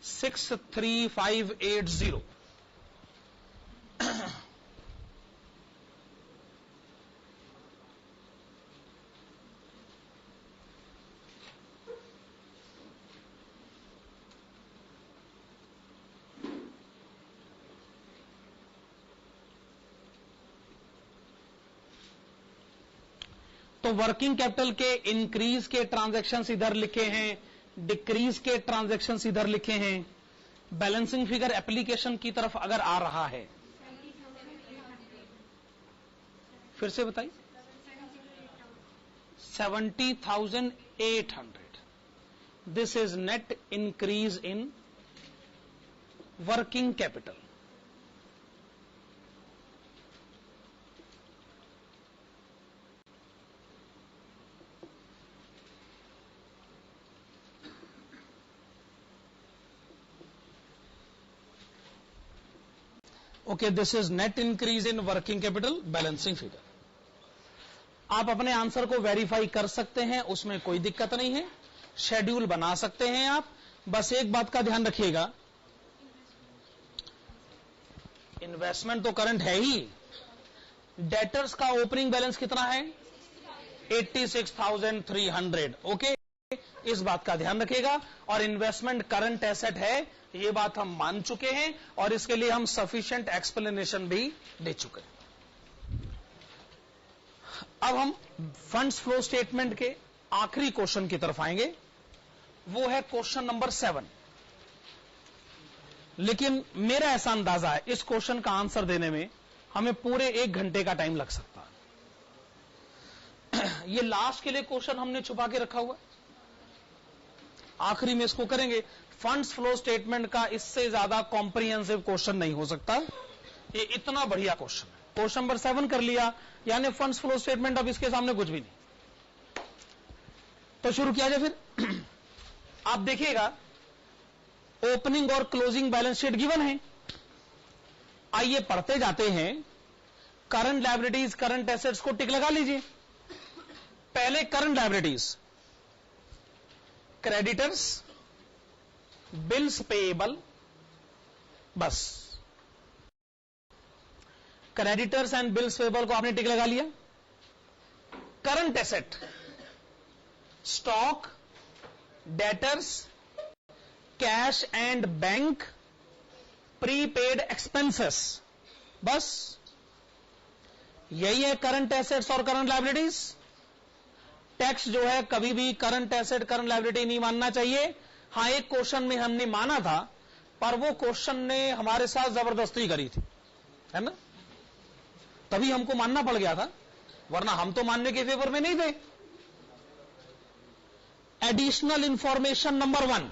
63580। तो वर्किंग कैपिटल के इंक्रीज के ट्रांजैक्शंस इधर लिखे हैं, डिक्रीज के ट्रांजैक्शंस इधर लिखे हैं। बैलेंसिंग फिगर एप्लीकेशन की तरफ अगर आ रहा है, फिर से बताइए। 70,800। This is net increase in working capital. Okay, this is net increase in working capital balancing figure. आप अपने आंसर को वेरीफाई कर सकते हैं, उसमें कोई दिक्कत नहीं है। शेड्यूल बना सकते हैं आप। बस एक बात का ध्यान रखिएगा, इन्वेस्टमेंट तो करंट है ही। डेटर्स का ओपनिंग बैलेंस कितना है? 86,300। ओके, इस बात का ध्यान रखिएगा। और इन्वेस्टमेंट करंट एसेट है, ये बात हम मान चुके हैं और इसके लिए हम सफिशिएंट एक्सप्लेनेशन भी दे चुके हैं। अब हम फंड्स फ्लो स्टेटमेंट के आखिरी क्वेश्चन की तरफ आएंगे, वो है क्वेश्चन नंबर 7। लेकिन मेरा ऐसा अंदाजा है इस क्वेश्चन का आंसर देने में हमें पूरे 1 घंटे का टाइम लग सकता है। ये लास्ट के लिए क्वेश्चन हमने छुपा के रखा हुआ है, आखिरी में इसको करेंगे। फंड्स फ्लो स्टेटमेंट का इससे ज्यादा कॉम्प्रिहेंसिव क्वेश्चन नहीं हो सकता, ये इतना बढ़िया क्वेश्चन है। क्वेश्चन नंबर 7 कर लिया, यानी फंड्स फ्लो स्टेटमेंट अब इसके सामने कुछ भी नहीं। तो शुरू किया जाए फिर। आप देखिएगा, ओपनिंग और क्लोजिंग बैलेंस शीट गिवन है। आइए पढ़ते जाते हैं। करंट लायबिलिटीज, करंट एसेट्स को टिक लगा लीजिए। पहले current liabilities, creditors, bills payable, बस क्रेडिटर्स एंड बिल्स पेएबल को आपने टिक लगा लिया। Current asset, stock, debtors, cash and bank, prepaid expenses, बस यही है करंट एसेट्स और करंट लायबिलिटीज। टैक्स जो है कभी भी करंट एसेट करंट लायबिलिटी नहीं मानना चाहिए। हां, एक क्वेश्चन में हमने माना था, पर वो क्वेश्चन ने हमारे साथ जबरदस्ती करी थी, है ना, तभी हमको मानना पड़ गया था, वरना हम तो मानने के फेवर में नहीं थे। Additional information number 1,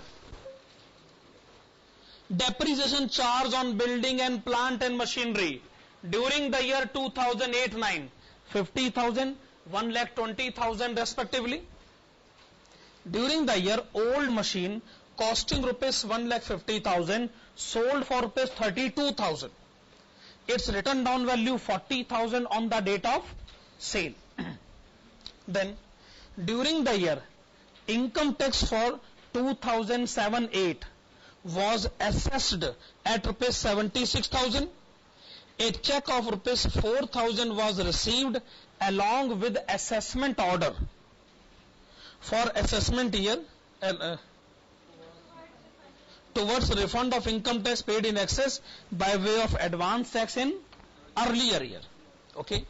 depreciation charge on building and plant and machinery during the year 2008-9, 50,000, 1,20,000 respectively. During the year, old machine costing rupees 1,50,000 sold for rupees 32,000. Its written down value 40,000 on the date of sale. Then, during the year, income tax for 2007-8 was assessed at rupees 76,000. A check of rupees 4,000 was received along with assessment order for assessment year towards refund of income tax paid in excess by way of advance tax in earlier year. Okay,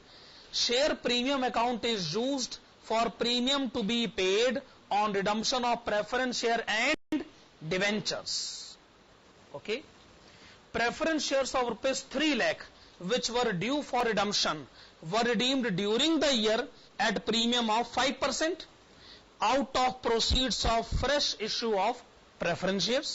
share premium account is used for premium to be paid on redemption of preference share and debentures. Okay, preference shares of rupees 3 lakh which were due for redemption were redeemed during the year at premium of 5% out of proceeds of fresh issue of preference shares.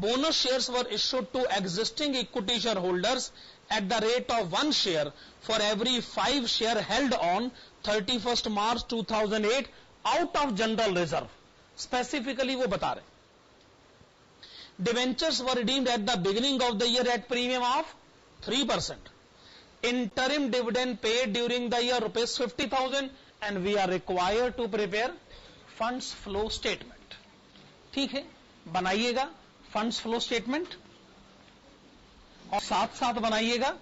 Bonus shares were issued to existing equity shareholders at the rate of 1 share for every 5 share held on 31st March 2008 out of general reserve. Specifically वो बता रहे. Debentures were redeemed at the beginning of the year at premium of 3%. Interim dividend paid during the year rupees 50,000 and we are required to prepare funds flow statement. ठीक है, बनाइएगा funds flow statement और साथ साथ बनाइएगा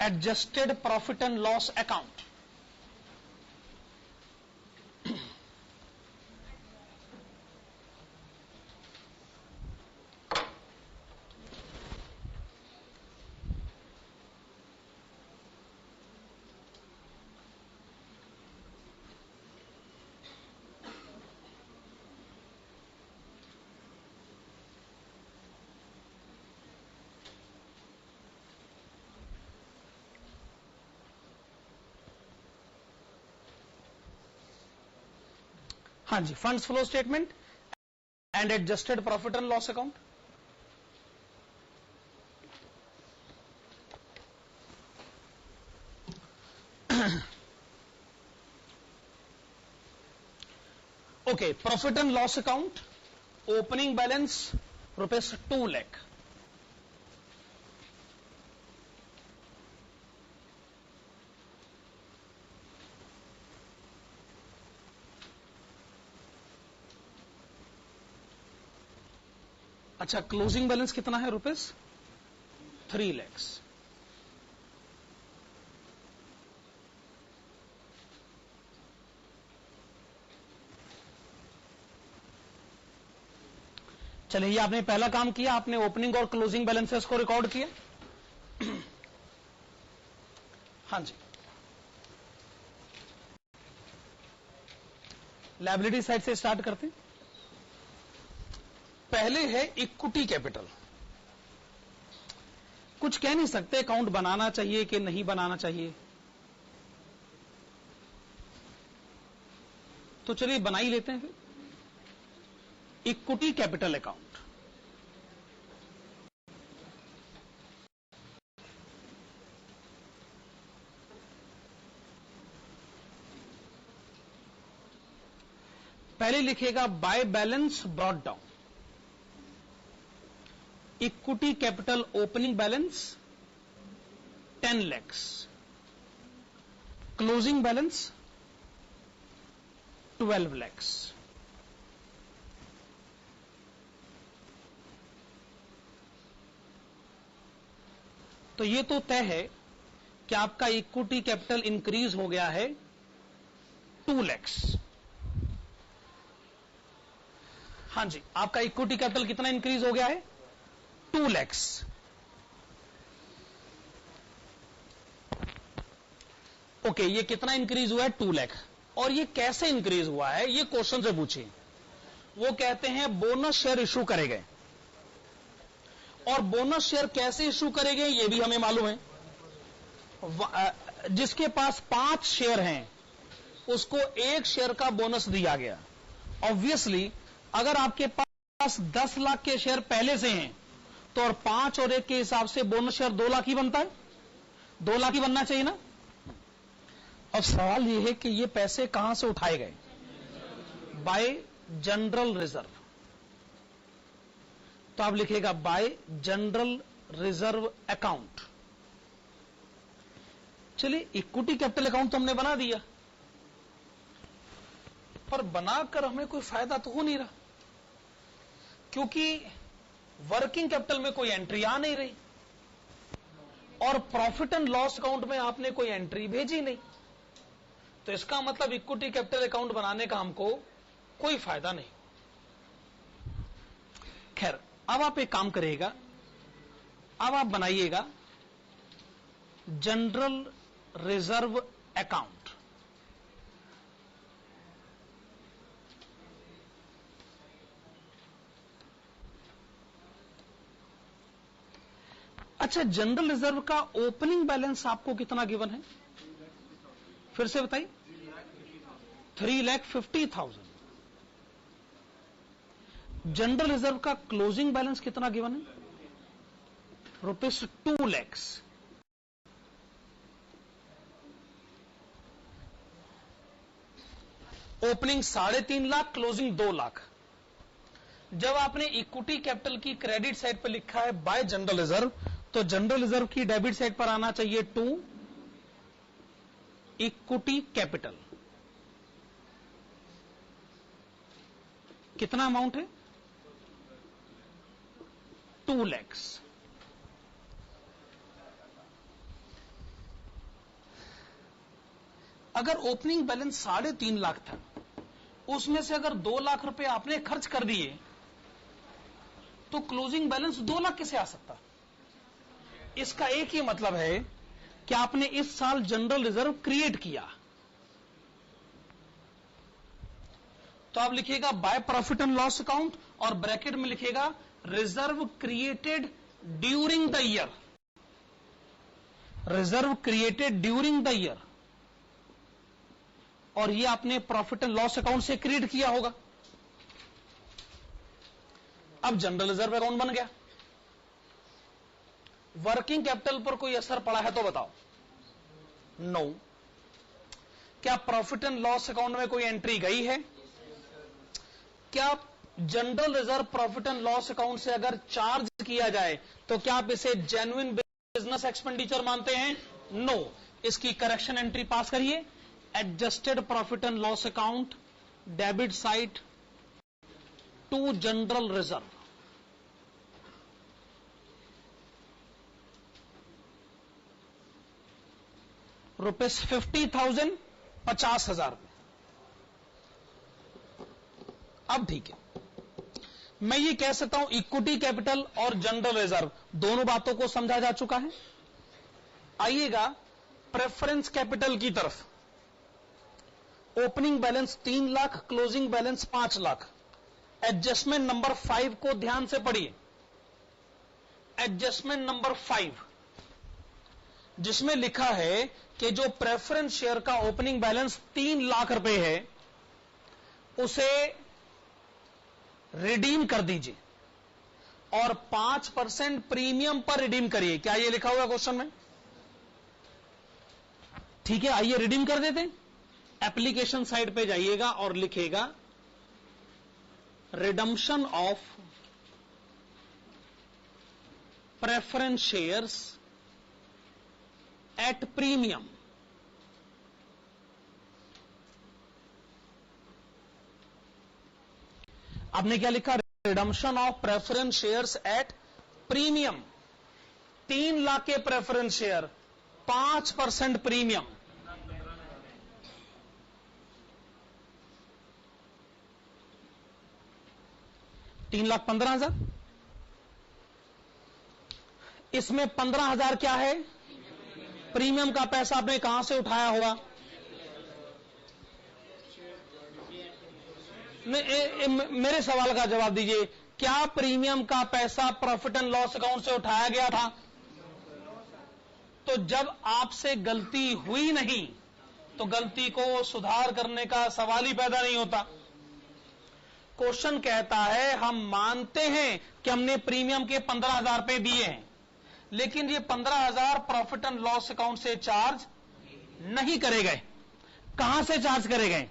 adjusted profit and loss account. हाँ जी, funds flow statement and adjusted profit and loss account. Okay, profit and loss account opening balance rupees 2 lakh. अच्छा, क्लोजिंग बैलेंस कितना है रुपीस 3 lakhs. चलिए, ये आपने पहला काम किया, आपने ओपनिंग और क्लोजिंग बैलेंसेस को रिकॉर्ड किया. हाँ जी, लायबिलिटी साइड से स्टार्ट करते हैं. पहले है इक्विटी कैपिटल. कुछ कह नहीं सकते अकाउंट बनाना चाहिए कि नहीं बनाना चाहिए, तो चलिए बना ही लेते हैं फिर. Equity capital account. पहले लिखेगा by balance brought down. Equity capital opening balance 10 lakhs. Closing balance 12 lakhs. तो ये तो तय है कि आपका इक्विटी कैपिटल इंक्रीज हो गया है 2 lakhs. हाँ जी, आपका इक्विटी कैपिटल कितना इंक्रीज हो गया है 2 lakhs. ओके, ये कितना इंक्रीज हुआ है 2 लाख. और ये कैसे इंक्रीज हुआ है ये क्वेश्चन से पूछिए. वो कहते हैं बोनस शेयर इशू करे गए. और बोनस शेयर कैसे इशू करे गए ये भी हमें मालूम है. जिसके पास 5 शेयर हैं उसको 1 शेयर का बोनस दिया गया. ऑब्वियसली अगर आपके पास 10 लाख के शेयर पहले से हैं तो और 5 और 1 के हिसाब से बोनस शेयर 2 लाख ही बनता है. 2 लाख ही बनना चाहिए ना. अब सवाल यह है कि ये पैसे कहां से उठाए गए. Bye general reserve. तो आप लिखेगा बाय जनरल रिजर्व अकाउंट. चलिए, इक्विटी कैपिटल अकाउंट तो हमने बना दिया, पर बनाकर हमें कोई फायदा तो हो नहीं रहा, क्योंकि वर्किंग कैपिटल में कोई एंट्री आ नहीं रही और प्रॉफिट एंड लॉस अकाउंट में आपने कोई एंट्री भेजी नहीं. तो इसका मतलब इक्विटी कैपिटल अकाउंट बनाने का हमको कोई फायदा नहीं. खैर, अब आप एक काम करिएगा, अब आप बनाइएगा जनरल रिजर्व अकाउंट. अच्छा, जनरल रिजर्व का ओपनिंग बैलेंस आपको कितना गिवन है, फिर से बताइए। 3,50,000। जनरल रिजर्व का क्लोजिंग बैलेंस कितना गिवन है, ₹2 लाख। Opening 3.5 lakh, closing 2 lakh. जब आपने इक्विटी कैपिटल की क्रेडिट साइड पर लिखा है बाय जनरल रिजर्व, तो जनरल रिजर्व की डेबिट साइड पर आना चाहिए 2 इक्विटी कैपिटल। कितना अमाउंट है, 2 लाख। अगर ओपनिंग बैलेंस 3.5 लाख था, उसमें से अगर 2 लाख रुपए आपने खर्च कर दिए, तो क्लोजिंग बैलेंस 2 लाख कैसे आ सकता। इसका एक ही मतलब है कि आपने इस साल जनरल रिजर्व क्रिएट किया। तो आप लिखिएगा bye profit and loss account और ब्रैकेट में लिखिएगा reserve created during the year. Reserve created during the year, और ये आपने प्रॉफिट एंड लॉस अकाउंट से क्रिएट किया होगा। अब जनरल रिजर्व अकाउंट बन गया। वर्किंग कैपिटल पर कोई असर पड़ा है तो बताओ। नो। क्या प्रॉफिट एंड लॉस अकाउंट में कोई एंट्री गई है? क्या general reserve profit and loss account से अगर चार्ज किया जाए तो क्या आप इसे जेन्युइन बिजनेस एक्सपेंडिचर मानते हैं? नो। इसकी करेक्शन एंट्री पास करिए। Adjusted profit and loss account, debit side to general reserve. ₹50,000, 50,000। अब ठीक है, मैं ये कह सकता हूं इक्विटी कैपिटल और जनरल रिजर्व दोनों बातों को समझा जा चुका है। आइएगा प्रेफरेंस कैपिटल की तरफ। Opening balance 3 lakh, closing balance 5 lakh. Adjustment number 5 को ध्यान से पढ़िए। एडजस्टमेंट नंबर 5, जिसमें लिखा है कि जो प्रेफरेंस शेयर का ओपनिंग बैलेंस 3 लाख रुपए है, उसे रिडीम कर दीजिए और 5% प्रीमियम पर रिडीम करिए। क्या ये लिखा हुआ क्वेश्चन में? ठीक है, आइए रिडीम कर देते हैं। एप्लीकेशन साइड पे जाइएगा और लिखेगा redemption of preference shares at premium. आपने क्या लिखा? Redemption of preference shares at premium. 3 lakh के प्रेफरेंस शेयर, 5% प्रीमियम। ₹3,15,000। इसमें 15,000 क्या है? प्रीमियम का पैसा आपने कहां से उठाया होगा? मेरे सवाल का जवाब दीजिए। क्या प्रीमियम का पैसा प्रॉफिट एंड लॉस अकाउंट से उठाया गया था? तो जब आपसे गलती हुई नहीं, तो गलती को सुधार करने का सवाल ही पैदा नहीं होता। क्वेश्चन कहता है हम मानते हैं कि हमने प्रीमियम के 15,000 रुपए दिए हैं, लेकिन ये 15,000 प्रॉफिट एंड लॉस अकाउंट से चार्ज नहीं करे गए। कहां से चार्ज करे गए?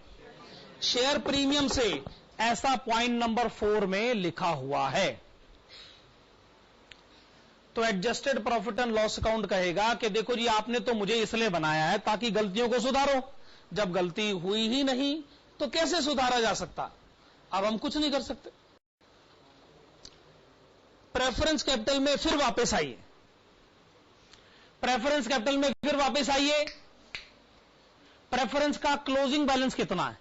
शेयर प्रीमियम से। ऐसा पॉइंट नंबर 4 में लिखा हुआ है। तो adjusted profit and loss account कहेगा कि देखो जी, आपने तो मुझे इसलिए बनाया है ताकि गलतियों को सुधारो। जब गलती हुई ही नहीं तो कैसे सुधारा जा सकता? अब हम कुछ नहीं कर सकते। प्रेफरेंस कैपिटल में फिर वापस आइए। प्रेफरेंस कैपिटल में फिर वापस आइए। प्रेफरेंस का क्लोजिंग बैलेंस कितना है?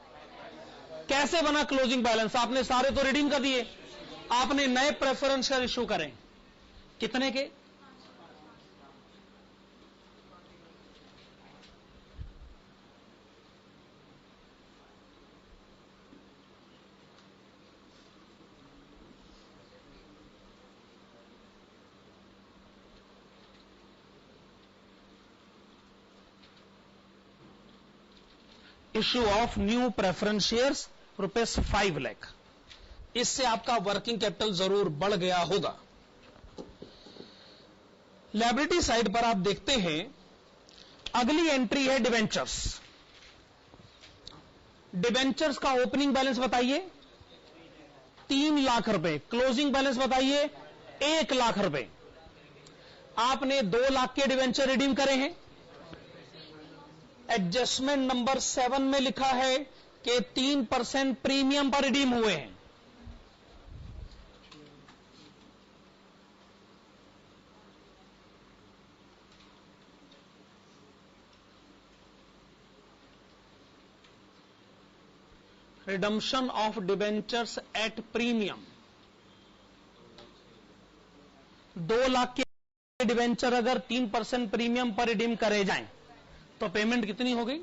कैसे बना क्लोजिंग बैलेंस? आपने सारे तो रिडीम कर दिए, आपने नए प्रेफरेंस शेयर इश्यू करें। कितने के? Issue of new preference shares ₹5 lakh, इससे आपका वर्किंग कैपिटल जरूर बढ़ गया होगा। लायबिलिटी साइड पर आप देखते हैं, अगली एंट्री है डिवेंचर्स। डिवेंचर्स का ओपनिंग बैलेंस बताइए 3 लाख रुपए, क्लोजिंग बैलेंस बताइए 1 लाख रुपए। आपने 2 लाख के डिवेंचर रिडीम करे हैं। एडजस्टमेंट नंबर 7 में लिखा है कि 3% प्रीमियम पर रिडीम हुए हैं। Redemption of debentures at premium. 2 lakh के डिवेंचर अगर 3% प्रीमियम पर रिडीम करे जाएं तो पेमेंट कितनी हो गई?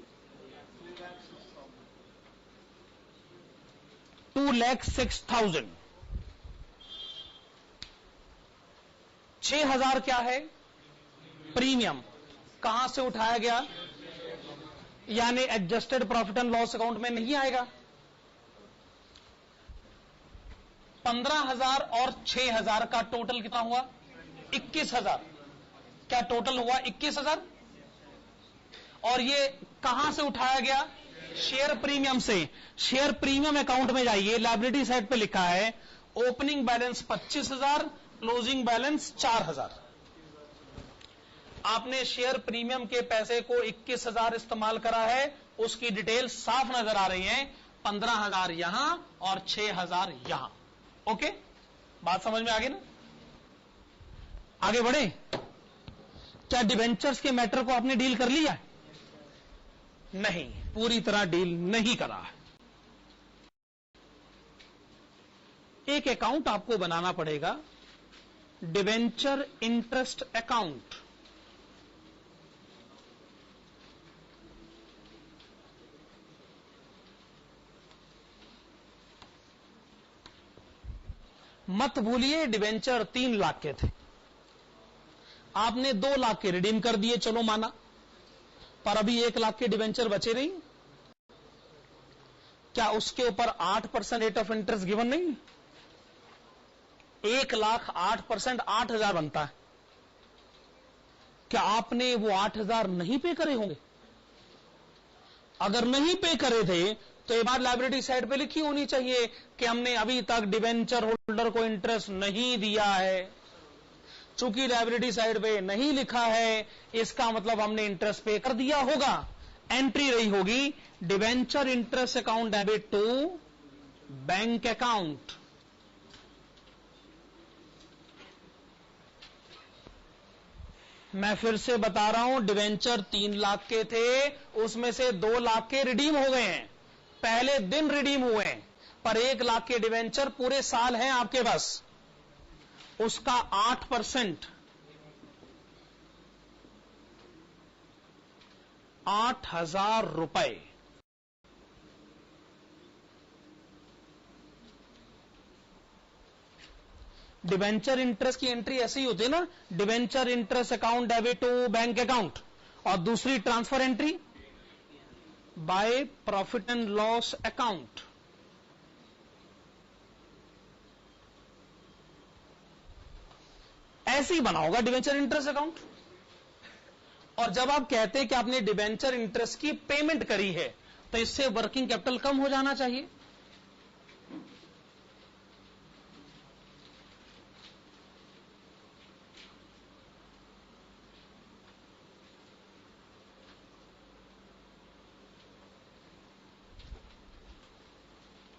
2,06,000। 6,000 क्या है? प्रीमियम। कहां से उठाया गया? यानी adjusted profit and loss account में नहीं आएगा। 15,000 और 6,000 का टोटल कितना हुआ? 21,000। क्या टोटल हुआ? 21,000। और ये कहां से उठाया गया? शेयर प्रीमियम से। शेयर प्रीमियम अकाउंट में जाइए, लायबिलिटी साइड पे लिखा है ओपनिंग बैलेंस 25,000, क्लोजिंग बैलेंस 4,000। आपने शेयर प्रीमियम के पैसे को 21,000 इस्तेमाल करा है, उसकी डिटेल साफ नजर आ रही है। 15,000 यहां और 6,000 यहां। ओके, बात समझ में आ गई ना? आगे बढ़े। क्या डिवेंचर्स के मैटर को आपने डील कर लिया? नहीं, पूरी तरह डील नहीं करा है। एक अकाउंट आपको बनाना पड़ेगा, डिवेंचर इंटरेस्ट अकाउंट। मत भूलिए डिवेंचर 3 लाख के थे, आपने 2 लाख के रिडीम कर दिए, चलो माना, पर अभी 1 लाख के डिवेंचर बचे नहीं। क्या उसके ऊपर 8% रेट ऑफ इंटरेस्ट गिवन नहीं? 1 लाख 8%, 8,000 बनता है। क्या आपने वो 8,000 नहीं पे करे होंगे? अगर नहीं पे करे थे तो ये बात लायबिलिटी साइड पे लिखी होनी चाहिए कि हमने अभी तक डिवेंचर होल्डर को इंटरेस्ट नहीं दिया है। चूंकि लायबिलिटी साइड पे नहीं लिखा है, इसका मतलब हमने इंटरेस्ट पे कर दिया होगा। एंट्री रही होगी debenture interest account debit to bank account. मैं फिर से बता रहा हूं, डिवेंचर 3 लाख के थे, उसमें से 2 लाख के रिडीम हो गए हैं, पहले दिन रिडीम हुए हैं, पर 1 लाख के डिवेंचर पूरे साल हैं आपके पास, उसका 8%, 8,000 रुपए। डिवेंचर इंटरेस्ट की एंट्री ऐसी ही होती है ना, debenture interest account debit to bank account, और दूसरी transfer entry by profit and loss account. ऐसे ही बना होगा डिवेंचर इंटरेस्ट अकाउंट। और जब आप कहते हैं कि आपने डिवेंचर इंटरेस्ट की पेमेंट करी है, तो इससे वर्किंग कैपिटल कम हो जाना चाहिए।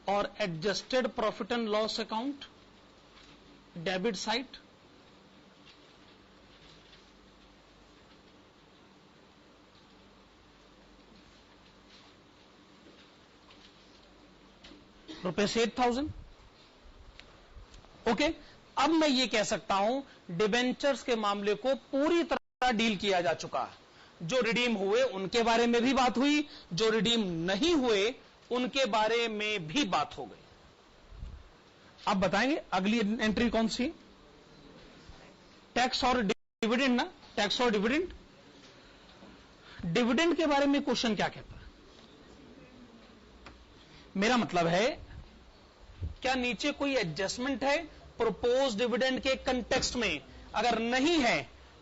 और adjusted profit and loss account debit side, ₹8,000। Okay, अब मैं ये कह सकता हूं डिबेंचर्स के मामले को पूरी तरह डील किया जा चुका है। जो रिडीम हुए उनके बारे में भी बात हुई, जो रिडीम नहीं हुए उनके बारे में भी बात हो गई। अब बताएंगे अगली एंट्री कौन सी? टैक्स और डिविडेंड ना, टैक्स और डिविडेंड। डिविडेंड के बारे में क्वेश्चन क्या कहता है? मेरा मतलब है क्या नीचे कोई एडजस्टमेंट है प्रोपोज डिविडेंड के कंटेक्स्ट में? अगर नहीं है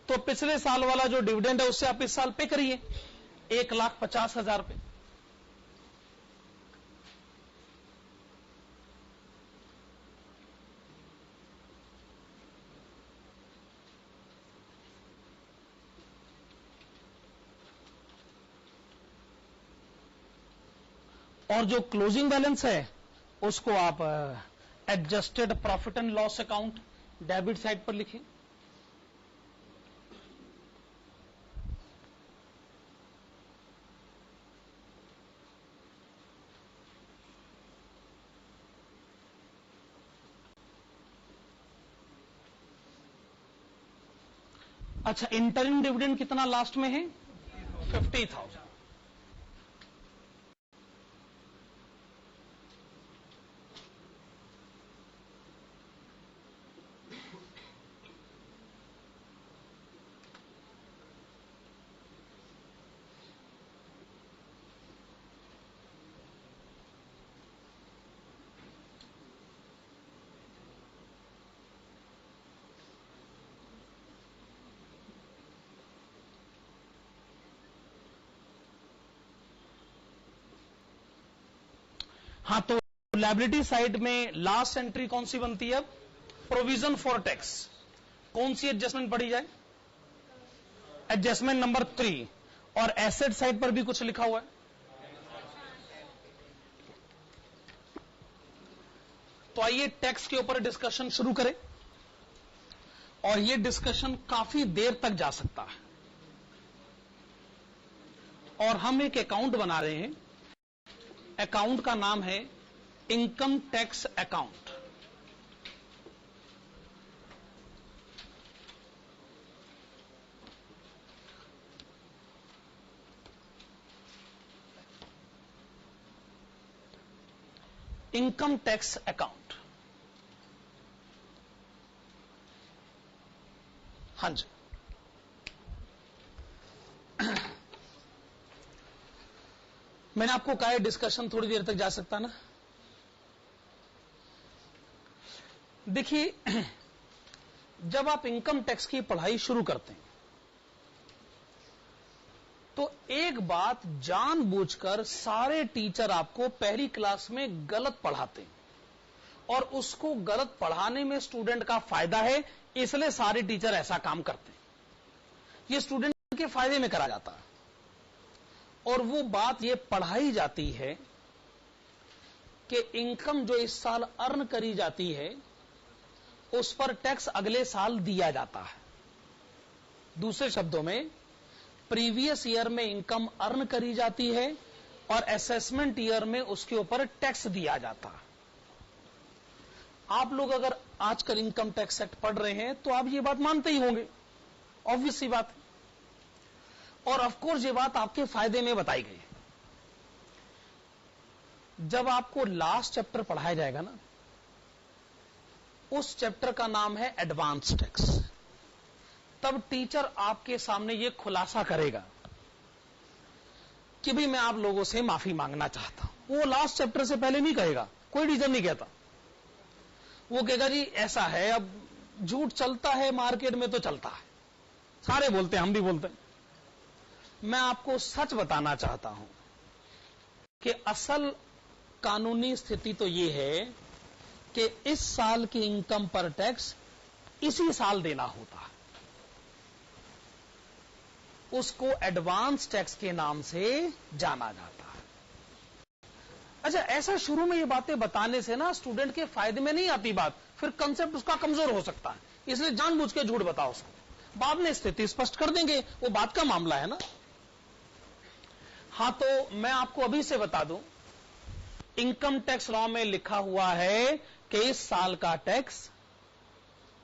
तो पिछले साल वाला जो डिविडेंड है उससे आप इस साल पे करिए 1,50,000 पे। और जो क्लोजिंग बैलेंस है उसको आप adjusted profit and loss account debit side पर लिखिए। अच्छा, इंटरिम डिविडेंड कितना लास्ट में है? 50,000। हाँ, तो लायबिलिटी साइड में लास्ट एंट्री कौन सी बनती है? अब प्रोविजन फॉर टैक्स। कौन सी एडजस्टमेंट पड़ी जाए? Adjustment number 3। और एसेट साइड पर भी कुछ लिखा हुआ है। तो आइए टैक्स के ऊपर डिस्कशन शुरू करें, और यह डिस्कशन काफी देर तक जा सकता है। और हम एक अकाउंट बना रहे हैं, अकाउंट का नाम है income tax account. Income tax account. हाँ जी, मैंने आपको कहा है डिस्कशन थोड़ी देर तक जा सकता ना। देखिए, जब आप इनकम टैक्स की पढ़ाई शुरू करते हैं तो एक बात जानबूझकर सारे टीचर आपको पहली क्लास में गलत पढ़ाते हैं, और उसको गलत पढ़ाने में स्टूडेंट का फायदा है, इसलिए सारे टीचर ऐसा काम करते हैं। यह स्टूडेंट के फायदे में करा जाता है, और वो बात ये पढ़ाई जाती है कि इनकम जो इस साल अर्न करी जाती है उस पर टैक्स अगले साल दिया जाता है। दूसरे शब्दों में, प्रीवियस ईयर में इनकम अर्न करी जाती है और असेसमेंट ईयर में उसके ऊपर टैक्स दिया जाता है। आप लोग अगर आजकल इनकम टैक्स एक्ट पढ़ रहे हैं तो आप ये बात मानते ही होंगे, ऑब्वियस सी बात। और ऑफ कोर्स ये बात आपके फायदे में बताई गई। जब आपको लास्ट चैप्टर पढ़ाया जाएगा ना, उस चैप्टर का नाम है एडवांस टैक्स, तब टीचर आपके सामने यह खुलासा करेगा कि भाई मैं आप लोगों से माफी मांगना चाहता हूं। वो लास्ट चैप्टर से पहले नहीं कहेगा, कोई टीचर नहीं कहता। वो कहेगा जी ऐसा है, अब झूठ चलता है मार्केट में तो चलता है, सारे बोलते हैं, हम भी बोलते हैं। मैं आपको सच बताना चाहता हूं कि असल कानूनी स्थिति तो यह है कि इस साल की इनकम पर टैक्स इसी साल देना होता है। उसको एडवांस टैक्स के नाम से जाना जाता है। अच्छा, ऐसा शुरू में ये बातें बताने से ना स्टूडेंट के फायदे में नहीं आती बात, फिर कंसेप्ट उसका कमजोर हो सकता है, इसलिए जानबूझ के झूठ बताओ उसको। बाद में स्थिति स्पष्ट कर देंगे, वो बात का मामला है ना। हां, तो मैं आपको अभी से बता दूं, इनकम टैक्स लॉ में लिखा हुआ है कि इस साल का टैक्स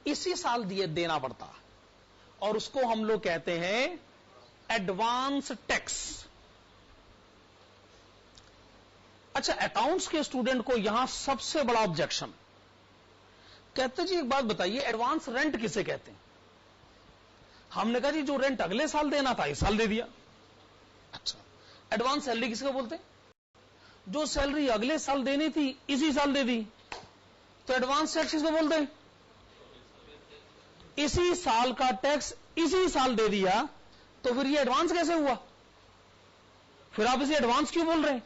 इसी साल देना पड़ता है, और उसको हम लोग कहते हैं एडवांस टैक्स। अच्छा, अकाउंट्स के स्टूडेंट को यहां सबसे बड़ा ऑब्जेक्शन कहते जी, एक बात बताइए, एडवांस रेंट किसे कहते हैं? हमने कहा जी जो रेंट अगले साल देना था इस साल दे दिया। अच्छा, एडवांस सैलरी किसको बोलते हैं? जो सैलरी अगले साल देनी थी इसी साल दे दी, तो एडवांस टैक्स इसको बोलते हैं। इसी साल का टैक्स इसी साल दे दिया, तो फिर ये एडवांस कैसे हुआ? फिर आप इसे एडवांस क्यों बोल रहे हैं?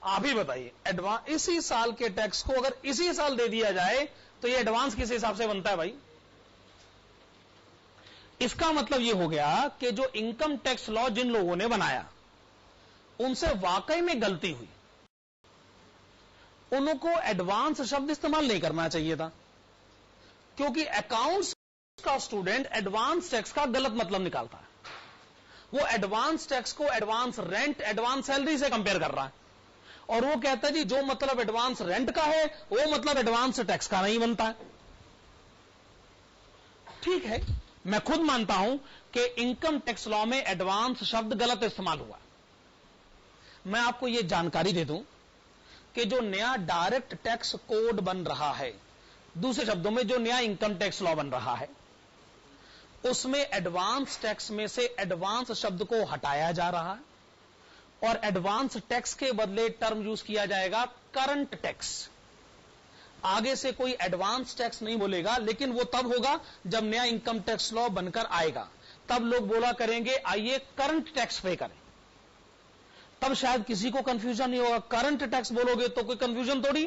आप ही बताइए। एडवांस, इसी साल के टैक्स को अगर इसी साल दे दिया जाए तो ये एडवांस किस हिसाब से बनता है भाई? इसका मतलब ये हो गया कि जो इनकम टैक्स लॉ जिन लोगों ने बनाया उनसे वाकई में गलती हुई, उनको एडवांस शब्द इस्तेमाल नहीं करना चाहिए था, क्योंकि अकाउंट्स का स्टूडेंट एडवांस टैक्स का गलत मतलब निकालता है। वो एडवांस टैक्स को एडवांस रेंट, एडवांस सैलरी से कंपेयर कर रहा है, और वो कहता है जी जो मतलब एडवांस रेंट का है वो मतलब एडवांस टैक्स का नहीं बनता है। ठीक है, मैं खुद मानता हूं कि इनकम टैक्स लॉ में एडवांस शब्द गलत इस्तेमाल हुआ। मैं आपको यह जानकारी दे दूं कि जो नया डायरेक्ट टैक्स कोड बन रहा है, दूसरे शब्दों में जो नया इनकम टैक्स लॉ बन रहा है, उसमें एडवांस टैक्स में से एडवांस शब्द को हटाया जा रहा है और एडवांस टैक्स के बदले टर्म यूज किया जाएगा करंट टैक्स। आगे से कोई एडवांस टैक्स नहीं बोलेगा, लेकिन वो तब होगा जब नया इनकम टैक्स लॉ बनकर आएगा, तब लोग बोला करेंगे आइए करंट टैक्स पे करें, तब शायद किसी को कंफ्यूजन नहीं होगा। करंट टैक्स बोलोगे तो कोई कंफ्यूजन थोड़ी,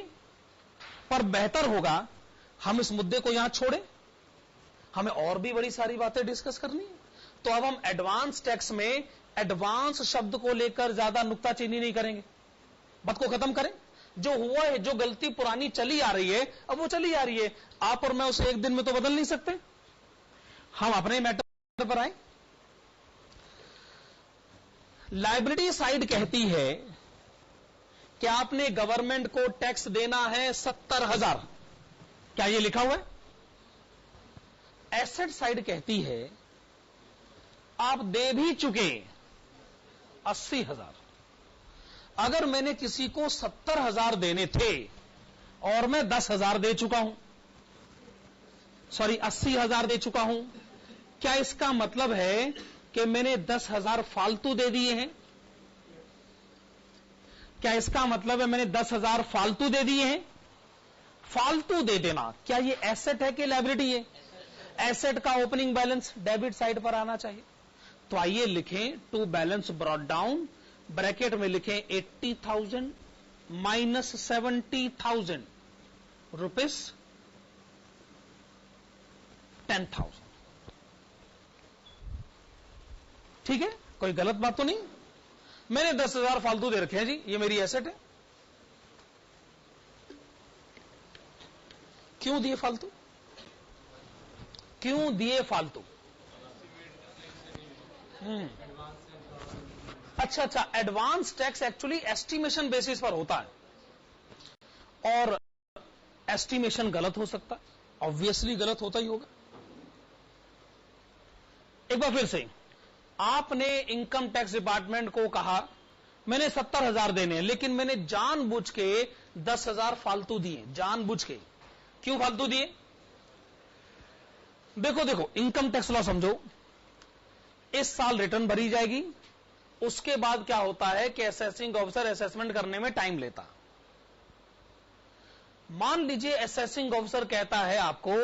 पर बेहतर होगा हम इस मुद्दे को यहां छोड़ें, हमें और भी बड़ी सारी बातें डिस्कस करनी है। तो अब हम एडवांस टैक्स में एडवांस शब्द को लेकर ज्यादा नुक्ताचीनी नहीं करेंगे, बात को खत्म करें। जो हुआ है, जो गलती पुरानी चली आ रही है अब वो चली आ रही है, आप और मैं उसे एक दिन में तो बदल नहीं सकते। हम अपने मैटर पर आए। लायबिलिटी साइड कहती है कि आपने गवर्नमेंट को टैक्स देना है 70,000, क्या ये लिखा हुआ है? एसेट साइड कहती है आप दे भी चुके 80,000। अगर मैंने किसी को 70,000 देने थे और मैं 10,000 दे चुका हूं, सॉरी 80,000 दे चुका हूं, क्या इसका मतलब है कि मैंने 10,000 फालतू दे दिए हैं? क्या इसका मतलब है मैंने 10,000 फालतू दे दिए हैं? फालतू दे देना क्या ये एसेट है कि लायबिलिटी है? एसेट का ओपनिंग बैलेंस डेबिट साइड पर आना चाहिए। तो आइए लिखें to balance brought down, bracket में लिखें 80,000 माइनस 70,000 रुपीस 10,000। ठीक है, कोई गलत बात तो नहीं। मैंने 10,000 फालतू दे रखे हैं जी, ये मेरी एसेट है। क्यों दिए फालतू? क्यों दिए फालतू? अच्छा, advance tax actually estimation basis पर होता है और एस्टिमेशन गलत हो सकता है, ऑब्वियसली गलत होता ही होगा। एक बार फिर से, आपने इनकम टैक्स डिपार्टमेंट को कहा मैंने 70,000 देने हैं, लेकिन मैंने जानबूझ के 10,000 फालतू दिए, जानबूझ के। क्यों फालतू दिए? देखो इनकम टैक्स लॉ समझो, इस साल रिटर्न भरी जाएगी, उसके बाद क्या होता है कि असेसिंग ऑफिसर असेसमेंट करने में टाइम लेता। मान लीजिए असेसिंग ऑफिसर कहता है आपको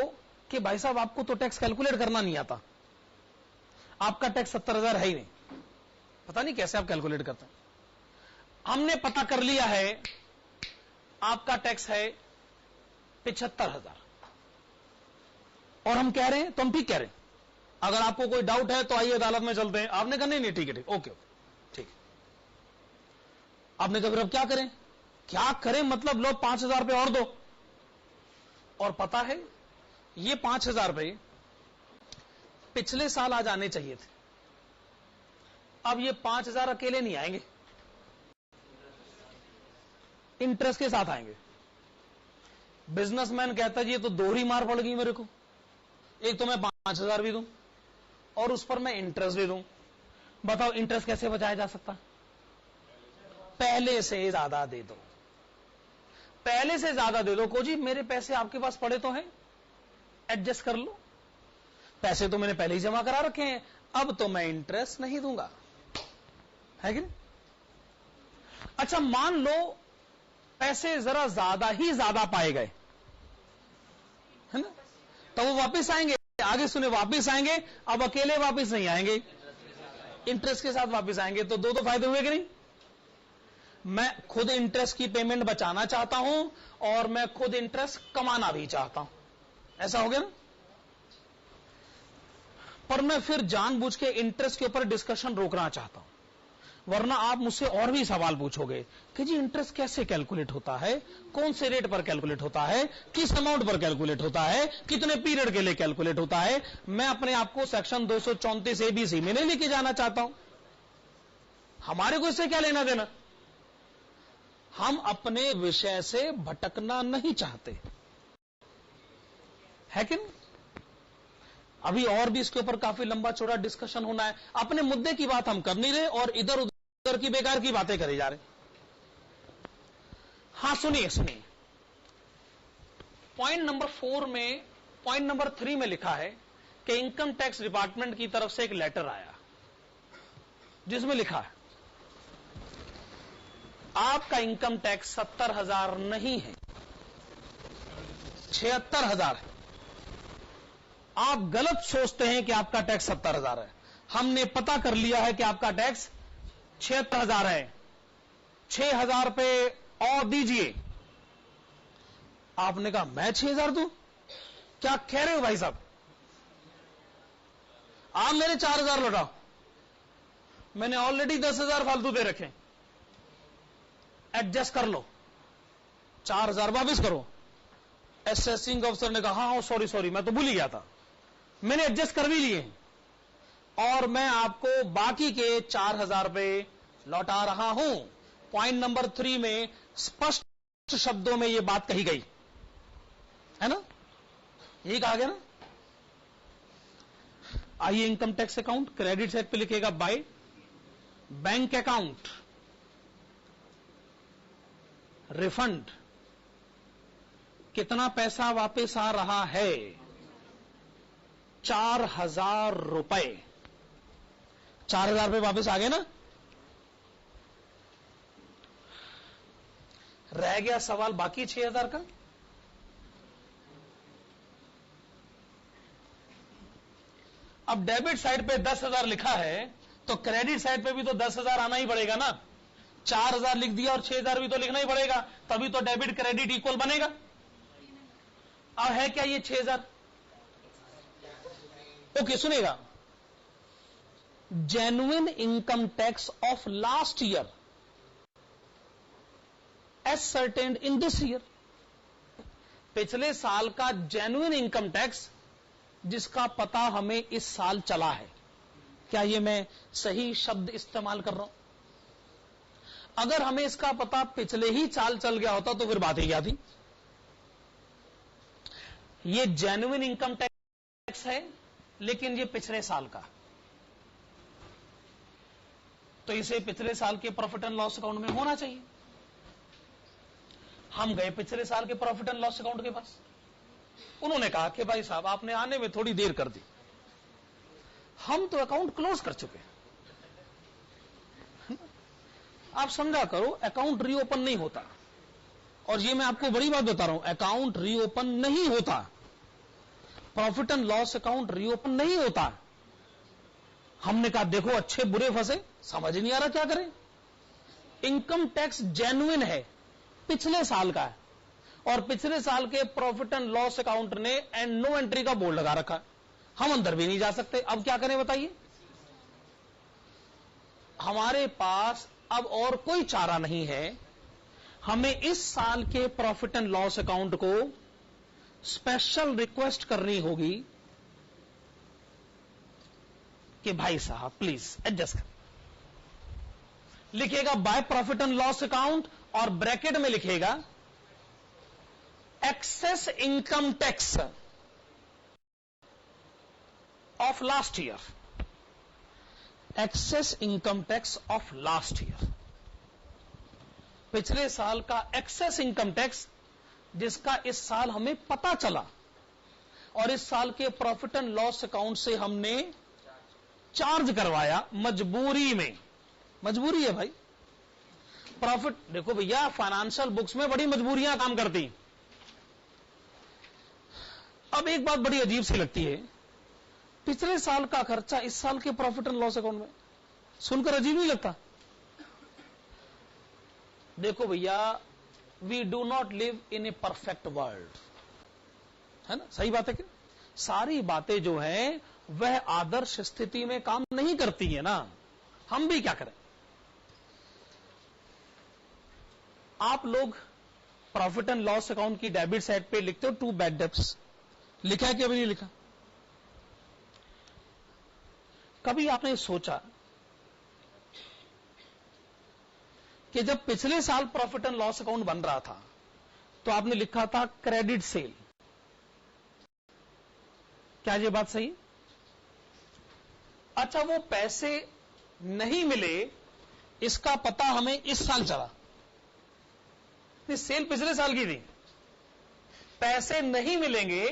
कि भाई साहब आपको तो टैक्स कैलकुलेट करना नहीं आता, आपका टैक्स 70,000 है ही नहीं, पता नहीं कैसे आप कैलकुलेट करते हैं। हमने पता कर लिया है आपका टैक्स है 75,000 और हम कह रहे हैं, तो हम ठीक कह रहे हैं, अगर आपको कोई डाउट है तो आइए अदालत में चलते हैं। आपने कहा नहीं ठीक है, ओके ठीक। आपने कहा फिर अब क्या करें मतलब लो 5,000 रुपये और दो। और पता है ये 5,000 रुपये पिछले साल आज आने चाहिए थे, अब ये 5,000 अकेले नहीं आएंगे, इंटरेस्ट के साथ आएंगे। बिजनेसमैन कहता है ये तो दोहरी मार पड़ गई मेरे को, एक तो मैं 5,000 भी दूं और उस पर मैं इंटरेस्ट भी दूं। बताओ इंटरेस्ट कैसे बचाया जा सकता? पहले से ज्यादा दे दो, पहले से ज्यादा दे दो। को जी मेरे पैसे आपके पास पड़े तो हैं, एडजस्ट कर लो, पैसे तो मैंने पहले ही जमा करा रखे हैं, अब तो मैं इंटरेस्ट नहीं दूंगा, है कि नहीं? अच्छा, मान लो पैसे जरा ज्यादा पाए गए, है ना, तो वो वापस आएंगे, आगे सुने, वापस आएंगे। अब अकेले वापस नहीं आएंगे, इंटरेस्ट के साथ वापस आएंगे। तो दो फायदे हुए कि नहीं? मैं खुद इंटरेस्ट की पेमेंट बचाना चाहता हूं और मैं खुद इंटरेस्ट कमाना भी चाहता हूं, ऐसा हो गया ना। पर मैं फिर जानबूझ के इंटरेस्ट के ऊपर डिस्कशन रोकना चाहता हूं, वरना आप मुझसे और भी सवाल पूछोगे कि जी इंटरेस्ट कैसे कैलकुलेट होता है, कौन से रेट पर कैलकुलेट होता है, किस अमाउंट पर कैलकुलेट होता है, कितने पीरियड के लिए कैलकुलेट होता है। मैं अपने आप को सेक्शन 234 ABC में नहीं लेके जाना चाहता हूं। हमारे को इससे क्या लेना देना? हम अपने विषय से भटकना नहीं चाहते, है कि नहीं? अभी और भी इसके ऊपर काफी लंबा चौड़ा डिस्कशन होना है। अपने मुद्दे की बात हम कर नहीं रहे और इधर उधर की बेकार की बातें करे जा रहे। हां, सुनिए, पॉइंट नंबर 4 में, पॉइंट नंबर 3 में लिखा है कि इनकम टैक्स डिपार्टमेंट की तरफ से एक लेटर आया जिसमें लिखा है आपका इनकम टैक्स 70,000 नहीं है, 76,000 है। आप गलत सोचते हैं कि आपका टैक्स 70,000 है। हमने पता कर लिया है कि आपका टैक्स 76,000 है। 6,000 पे और दीजिए। आपने कहा मैं 6,000 दूं? क्या कह रहे हो भाई साहब? आप मेरे 4,000 लौटाओ। मैंने ऑलरेडी 10,000 फालतू दे रखे, एडजस्ट कर लो, 4,000 वापस करो। असेसिंग ऑफिसर ने कहा हाँ सॉरी मैं तो भूल ही गया था, मैंने एडजस्ट कर भी लिए और मैं आपको बाकी के 4,000 रुपए लौटा रहा हूं। पॉइंट नंबर 3 में स्पष्ट शब्दों में यह बात कही गई है ना, यही कहा गया ना। आइए, income tax account credit side पे लिखेगा बाय बैंक अकाउंट रिफंड, कितना पैसा वापस आ रहा है? 4,000 रुपए। 4,000 रुपए वापस आ गए ना। रह गया सवाल बाकी 6,000 का। अब डेबिट साइड पे 10,000 लिखा है तो क्रेडिट साइड पे भी तो 10,000 आना ही पड़ेगा ना। 4,000 लिख दिया और 6,000 भी तो लिखना ही पड़ेगा, तभी तो डेबिट क्रेडिट इक्वल बनेगा। अब है क्या ये 6,000? ओके, सुनेगा, genuine income tax of last year ascertained in this year. पिछले साल का जेन्युइन इनकम टैक्स जिसका पता हमें इस साल चला है। क्या ये मैं सही शब्द इस्तेमाल कर रहा हूं? अगर हमें इसका पता पिछले ही साल चल गया होता तो फिर बात ही क्या थी। ये जेन्युइन इनकम टैक्स है लेकिन ये पिछले साल का, तो इसे पिछले साल के प्रॉफिट एंड लॉस अकाउंट में होना चाहिए। हम गए पिछले साल के प्रॉफिट एंड लॉस अकाउंट के पास, उन्होंने कहा कि भाई साहब आपने आने में थोड़ी देर कर दी, हम तो अकाउंट क्लोज कर चुके। आप समझा करो, अकाउंट रीओपन नहीं होता। और ये मैं आपको बड़ी बात बता रहा हूं, अकाउंट रीओपन नहीं होता, profit and loss account reopen नहीं होता। हमने कहा देखो अच्छे बुरे फंसे, समझ नहीं आ रहा क्या करें। इनकम टैक्स जेन्युइन है, पिछले साल का है, और पिछले साल के प्रॉफिट एंड लॉस अकाउंट ने एंड नो एंट्री का बोर्ड लगा रखा, हम अंदर भी नहीं जा सकते। अब क्या करें बताइए? हमारे पास अब और कोई चारा नहीं है, हमें इस साल के प्रॉफिट एंड लॉस अकाउंट को स्पेशल रिक्वेस्ट करनी होगी कि भाई साहब प्लीज एडजस्ट कर। लिखेगा by profit and loss account और ब्रैकेट में लिखेगा excess income tax of last year, excess income tax of last year, पिछले साल का एक्सेस इनकम टैक्स जिसका इस साल हमें पता चला और इस साल के प्रॉफिट एंड लॉस अकाउंट से हमने चार्ज करवाया मजबूरी में। मजबूरी है भाई, प्रॉफिट, देखो भैया फाइनेंशियल बुक्स में बड़ी मजबूरियां काम करती। अब एक बात बड़ी अजीब सी लगती है, पिछले साल का खर्चा इस साल के प्रॉफिट एंड लॉस अकाउंट में, सुनकर अजीब नहीं लगता? देखो भैया, we do not live in a perfect world, है ना? सही बात है कि सारी बातें जो है वह आदर्श स्थिति में काम नहीं करती है ना, हम भी क्या करें। आप लोग प्रॉफिट एंड लॉस अकाउंट की डेबिट साइड पे लिखते हो 2 बैड डेब्ट्स, लिखा है कि अभी नहीं लिखा? कभी आपने सोचा कि जब पिछले साल प्रॉफिट एंड लॉस अकाउंट बन रहा था तो आपने लिखा था क्रेडिट सेल, क्या ये बात सही? अच्छा, वो पैसे नहीं मिले इसका पता हमें इस साल चला, सेल पिछले साल की थी, पैसे नहीं मिलेंगे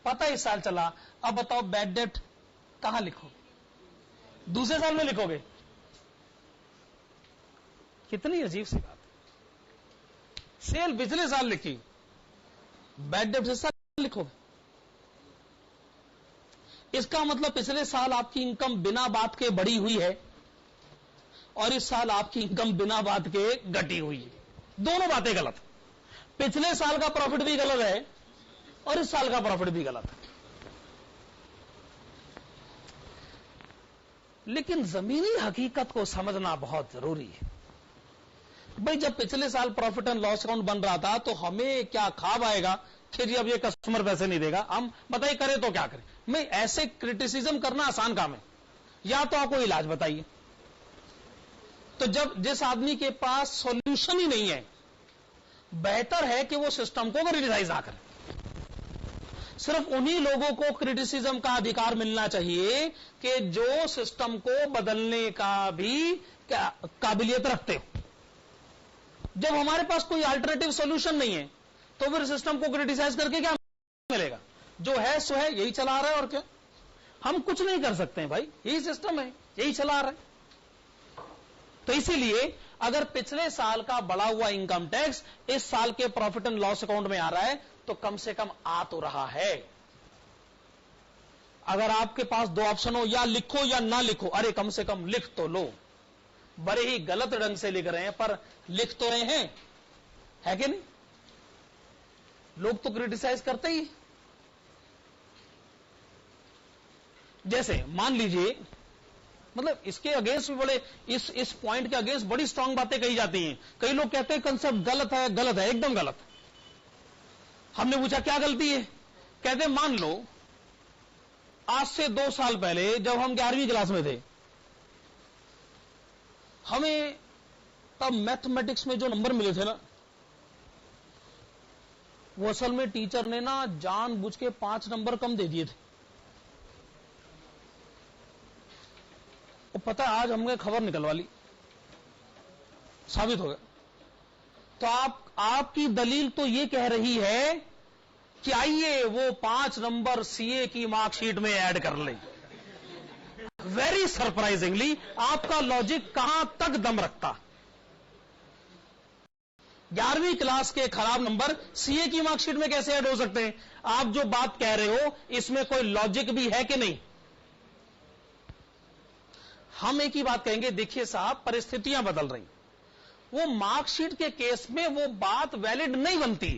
पता इस साल चला। अब बताओ बैड डेट कहां लिखोगे? दूसरे साल में लिखोगे? कितनी अजीब सी बात है। सेल पिछले साल लिखी, बैड डेट इस साल लिखोगे। इसका मतलब पिछले साल आपकी इनकम बिना बात के बढ़ी हुई है और इस साल आपकी इनकम बिना बात के घटी हुई है। दोनों बातें गलत। पिछले साल का प्रॉफिट भी गलत है और इस साल का प्रॉफिट भी गलत है। लेकिन जमीनी हकीकत को समझना बहुत जरूरी है। भाई, जब पिछले साल प्रॉफिट एंड लॉस अकाउंट बन रहा था तो हमें क्या ख्वाब आएगा कि जी अब ये कस्टमर पैसे नहीं देगा, हम बताइए करें तो क्या करें? मैं ऐसे क्रिटिसिज्म करना आसान काम है, या तो आपको इलाज बताइए। तो जब जिस आदमी के पास सॉल्यूशन ही नहीं है, बेहतर है कि वो सिस्टम को क्रिटिसाइज ना करे। सिर्फ उन्हीं लोगों को क्रिटिसिज्म का अधिकार मिलना चाहिए कि जो सिस्टम को बदलने का भी काबिलियत रखते हो। जब हमारे पास कोई अल्टरनेटिव सॉल्यूशन नहीं है तो फिर सिस्टम को क्रिटिसाइज करके क्या मिलेगा? जो है सो है, यही चला रहा है, और क्या? हम कुछ नहीं कर सकते हैं भाई, यही सिस्टम है, यही चला रहा है। तो इसीलिए अगर पिछले साल का बढ़ा हुआ इनकम टैक्स इस साल के प्रॉफिट एंड लॉस अकाउंट में आ रहा है तो कम से कम आ तो रहा है। अगर आपके पास 2 ऑप्शन हो, या लिखो या ना लिखो, अरे कम से कम लिख तो लो। बड़े ही गलत ढंग से लिख रहे हैं पर लिख तो रहे हैं, है कि नहीं? लोग तो क्रिटिसाइज करते ही। जैसे मान लीजिए, मतलब इसके अगेंस्ट भी बड़े, इस पॉइंट के अगेंस्ट बड़ी स्ट्रांग बातें कही जाती हैं। कई लोग कहते हैं कंसेप्ट गलत है, गलत है, एकदम गलत। हमने पूछा क्या गलती है? कहते मान लो आज से 2 साल पहले जब हम 11वीं क्लास में थे, हमें तब मैथमेटिक्स में जो नंबर मिले थे ना, वो असल में टीचर ने ना जानबूझ के 5 नंबर कम दे दिए थे। और पता है आज हमने खबर निकलवा ली, साबित हो गया। तो आपकी दलील तो ये कह रही है कि आइए वो 5 नंबर सीए की मार्कशीट में ऐड कर ले। वेरी सरप्राइजिंगली आपका लॉजिक कहां तक दम रखता। 11वीं क्लास के खराब नंबर सीए की मार्कशीट में कैसे ऐड हो सकते हैं? आप जो बात कह रहे हो इसमें कोई लॉजिक भी है कि नहीं? हम एक ही बात कहेंगे, देखिए साहब परिस्थितियां बदल रही, वो मार्कशीट के केस में वो बात वैलिड नहीं बनती,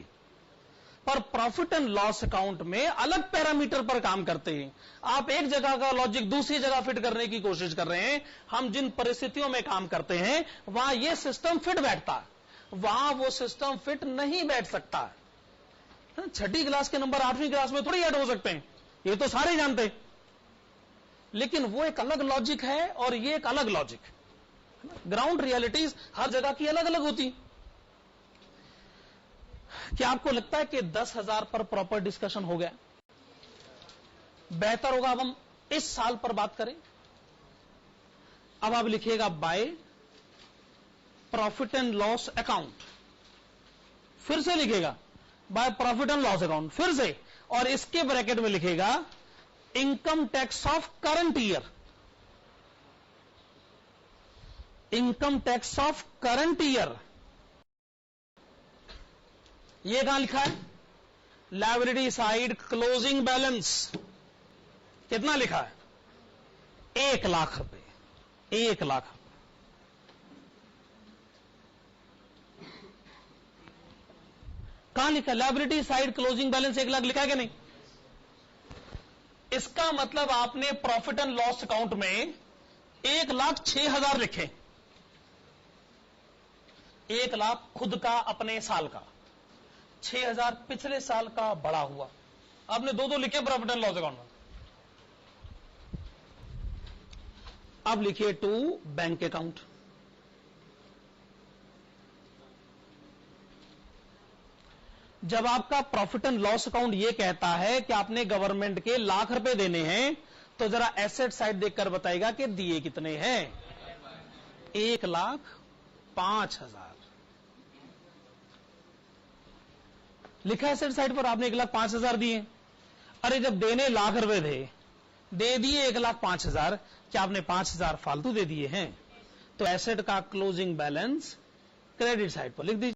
पर प्रॉफिट एंड लॉस अकाउंट में अलग पैरामीटर पर काम करते हैं। आप एक जगह का लॉजिक दूसरी जगह फिट करने की कोशिश कर रहे हैं। हम जिन परिस्थितियों में काम करते हैं वहां ये सिस्टम फिट बैठता है, वहां वो सिस्टम फिट नहीं बैठ सकता। 6ठी क्लास के नंबर 8वीं क्लास में थोड़ी ऐड हो सकते हैं, ये तो सारे जानते हैं। लेकिन वो एक अलग लॉजिक है और ये एक अलग लॉजिक। ग्राउंड रियलिटीज हर जगह की अलग अलग होती। क्या आपको लगता है कि 10,000 पर प्रॉपर डिस्कशन हो गया? बेहतर होगा अब हम इस साल पर बात करें। अब आप लिखिएगा bye profit and loss account, फिर से लिखेगा by profit and loss account, फिर से, और इसके ब्रैकेट में लिखेगा income tax of current year. Income tax of current year ये कहां लिखा है? लायबिलिटी साइड क्लोजिंग बैलेंस कितना लिखा है? 1 लाख रुपए। 1 लाख रुपए। कहां लिखा है? Liability side closing balance 1 lakh लिखा है कि नहीं? इसका मतलब आपने प्रॉफिट एंड लॉस अकाउंट में 1,06,000 लिखे। 1 लाख खुद का अपने साल का, 6,000 पिछले साल का बड़ा हुआ। आपने दो लिखे प्रॉफिट एंड लॉस अकाउंट में। अब लिखिए टू बैंक अकाउंट। जब आपका प्रॉफिट एंड लॉस अकाउंट यह कहता है कि आपने गवर्नमेंट के लाख रुपए देने हैं, तो जरा एसेट साइड देखकर बताएगा कि दिए कितने हैं? 1,05,000 लिखा है एसेट साइड पर। आपने 1,05,000 दिए। अरे जब देने लाख रुपए थे, दे दिए 1,05,000, क्या आपने 5,000 फालतू दे दिए हैं? तो एसेट का क्लोजिंग बैलेंस क्रेडिट साइड पर लिख दीजिए।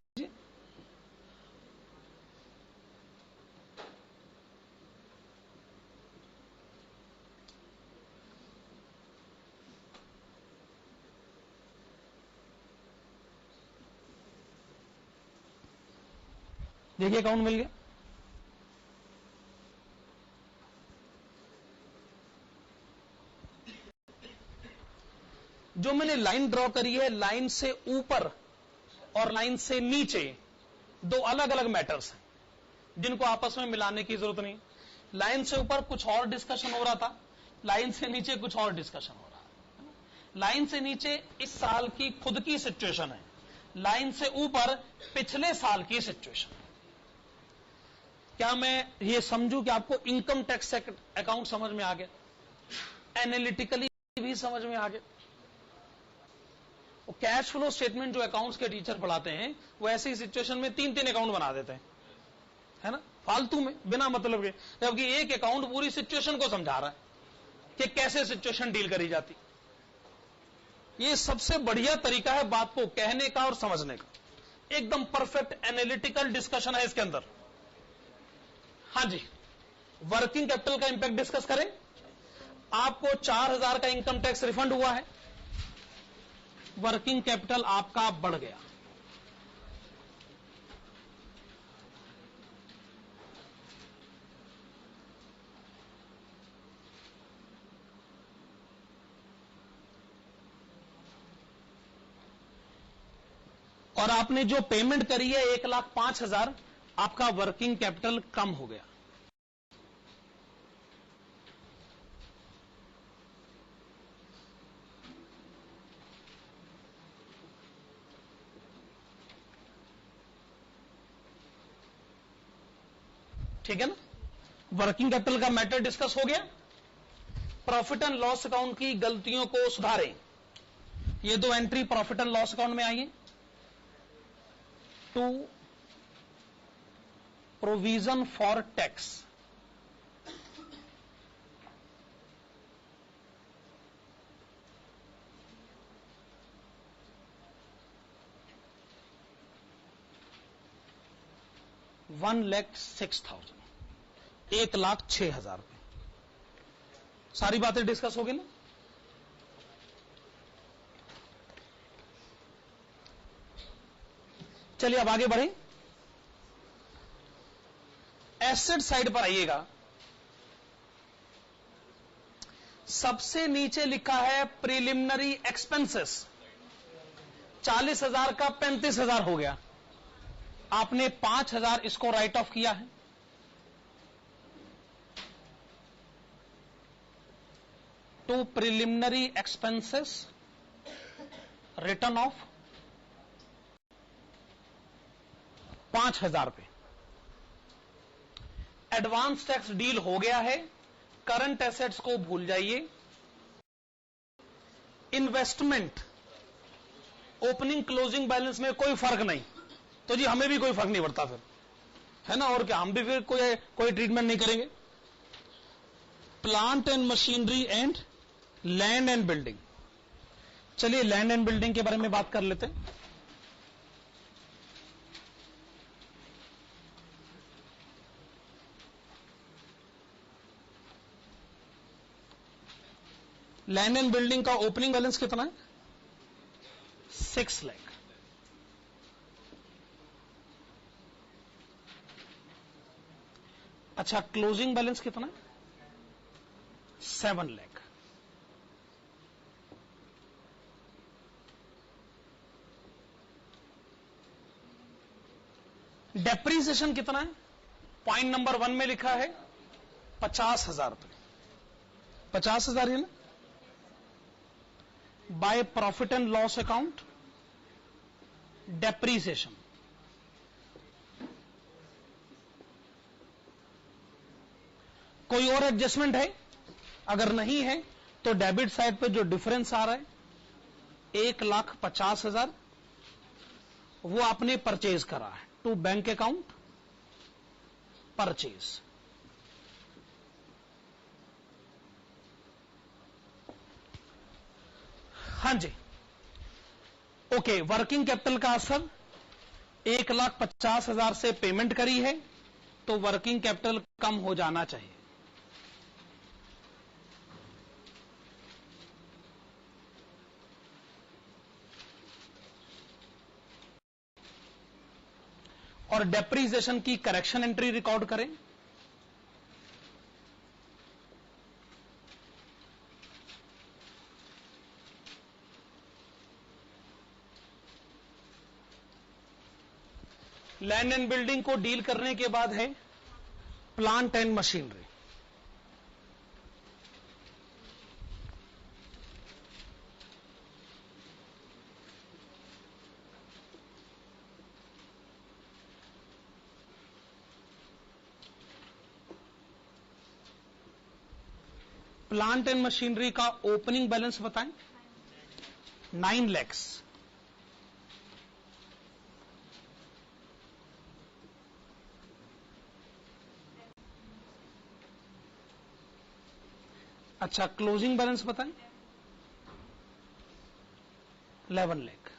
देखिए अकाउंट मिल गया। जो मैंने लाइन ड्रॉ करी है, लाइन से ऊपर और लाइन से नीचे दो अलग अलग मैटर्स हैं जिनको आपस में मिलाने की जरूरत नहीं। लाइन से ऊपर कुछ और डिस्कशन हो रहा था, लाइन से नीचे कुछ और डिस्कशन हो रहा है। लाइन से नीचे इस साल की खुद की सिचुएशन है, लाइन से ऊपर पिछले साल की सिचुएशन। क्या मैं ये समझूं कि आपको इनकम टैक्स अकाउंट समझ में आ गया, एनालिटिकली भी समझ में आ गया? कैश फ्लो स्टेटमेंट जो अकाउंट्स के टीचर पढ़ाते हैं, वो ऐसी सिचुएशन में 3-3 अकाउंट बना देते हैं, है ना, फालतू में, बिना मतलब के। जबकि एक अकाउंट पूरी सिचुएशन को समझा रहा है कि कैसे सिचुएशन डील करी जाती। ये सबसे बढ़िया तरीका है बात को कहने का और समझने का। एकदम परफेक्ट एनालिटिकल डिस्कशन है इसके अंदर। हाँ जी, वर्किंग कैपिटल का इंपैक्ट डिस्कस करें। आपको 4,000 का इनकम टैक्स रिफंड हुआ है, वर्किंग कैपिटल आपका बढ़ गया। और आपने जो पेमेंट करी है 1,05,000, आपका वर्किंग कैपिटल कम हो गया। ठीक है ना? वर्किंग कैपिटल का मैटर डिस्कस हो गया। प्रॉफिट एंड लॉस अकाउंट की गलतियों को सुधारें। ये दो entry profit and loss account में आइए। टू प्रोविजन फॉर टैक्स, $1,06,000, 1,06,000 रुपए। सारी बातें डिस्कस होगी ना? चलिए अब आगे बढ़ें। एसेट साइड पर आइएगा। सबसे नीचे लिखा है प्रिलिमिनरी एक्सपेंसेस। 40,000 का 35,000 हो गया। आपने 5,000 इसको राइट ऑफ किया है। To preliminary expenses written off 5,000 रुपए। एडवांस टैक्स डील हो गया है। करंट एसेट्स को भूल जाइए। इन्वेस्टमेंट ओपनिंग क्लोजिंग बैलेंस में कोई फर्क नहीं, तो जी हमें भी कोई फर्क नहीं पड़ता फिर, है ना? और क्या, हम भी फिर कोई ट्रीटमेंट नहीं करेंगे। Plant and machinery and land and building. चलिए लैंड एंड बिल्डिंग के बारे में बात कर लेते हैं। लैंड एंड बिल्डिंग का ओपनिंग बैलेंस कितना है? 6 लाख। अच्छा, क्लोजिंग बैलेंस कितना है? 7 लाख। डेप्रीसिएशन कितना है? पॉइंट नंबर 1 में लिखा है 50,000 रुपए। 50,000 है ना? Bye profit and loss account depreciation. कोई और एडजस्टमेंट है? अगर नहीं है तो डेबिट साइड पे जो डिफरेंस आ रहा है 1,50,000, वो आपने परचेज करा है टू बैंक अकाउंट परचेज। हां जी, ओके। वर्किंग कैपिटल का असर 1,50,000 से पेमेंट करी है तो वर्किंग कैपिटल कम हो जाना चाहिए। और डेप्रीसिएशन की करेक्शन एंट्री रिकॉर्ड करें। लैंड एंड बिल्डिंग को डील करने के बाद है plant and machinery. Plant and machinery का ओपनिंग बैलेंस बताएं। 9 लाख। अच्छा, क्लोजिंग बैलेंस बताएं। 11 लाख।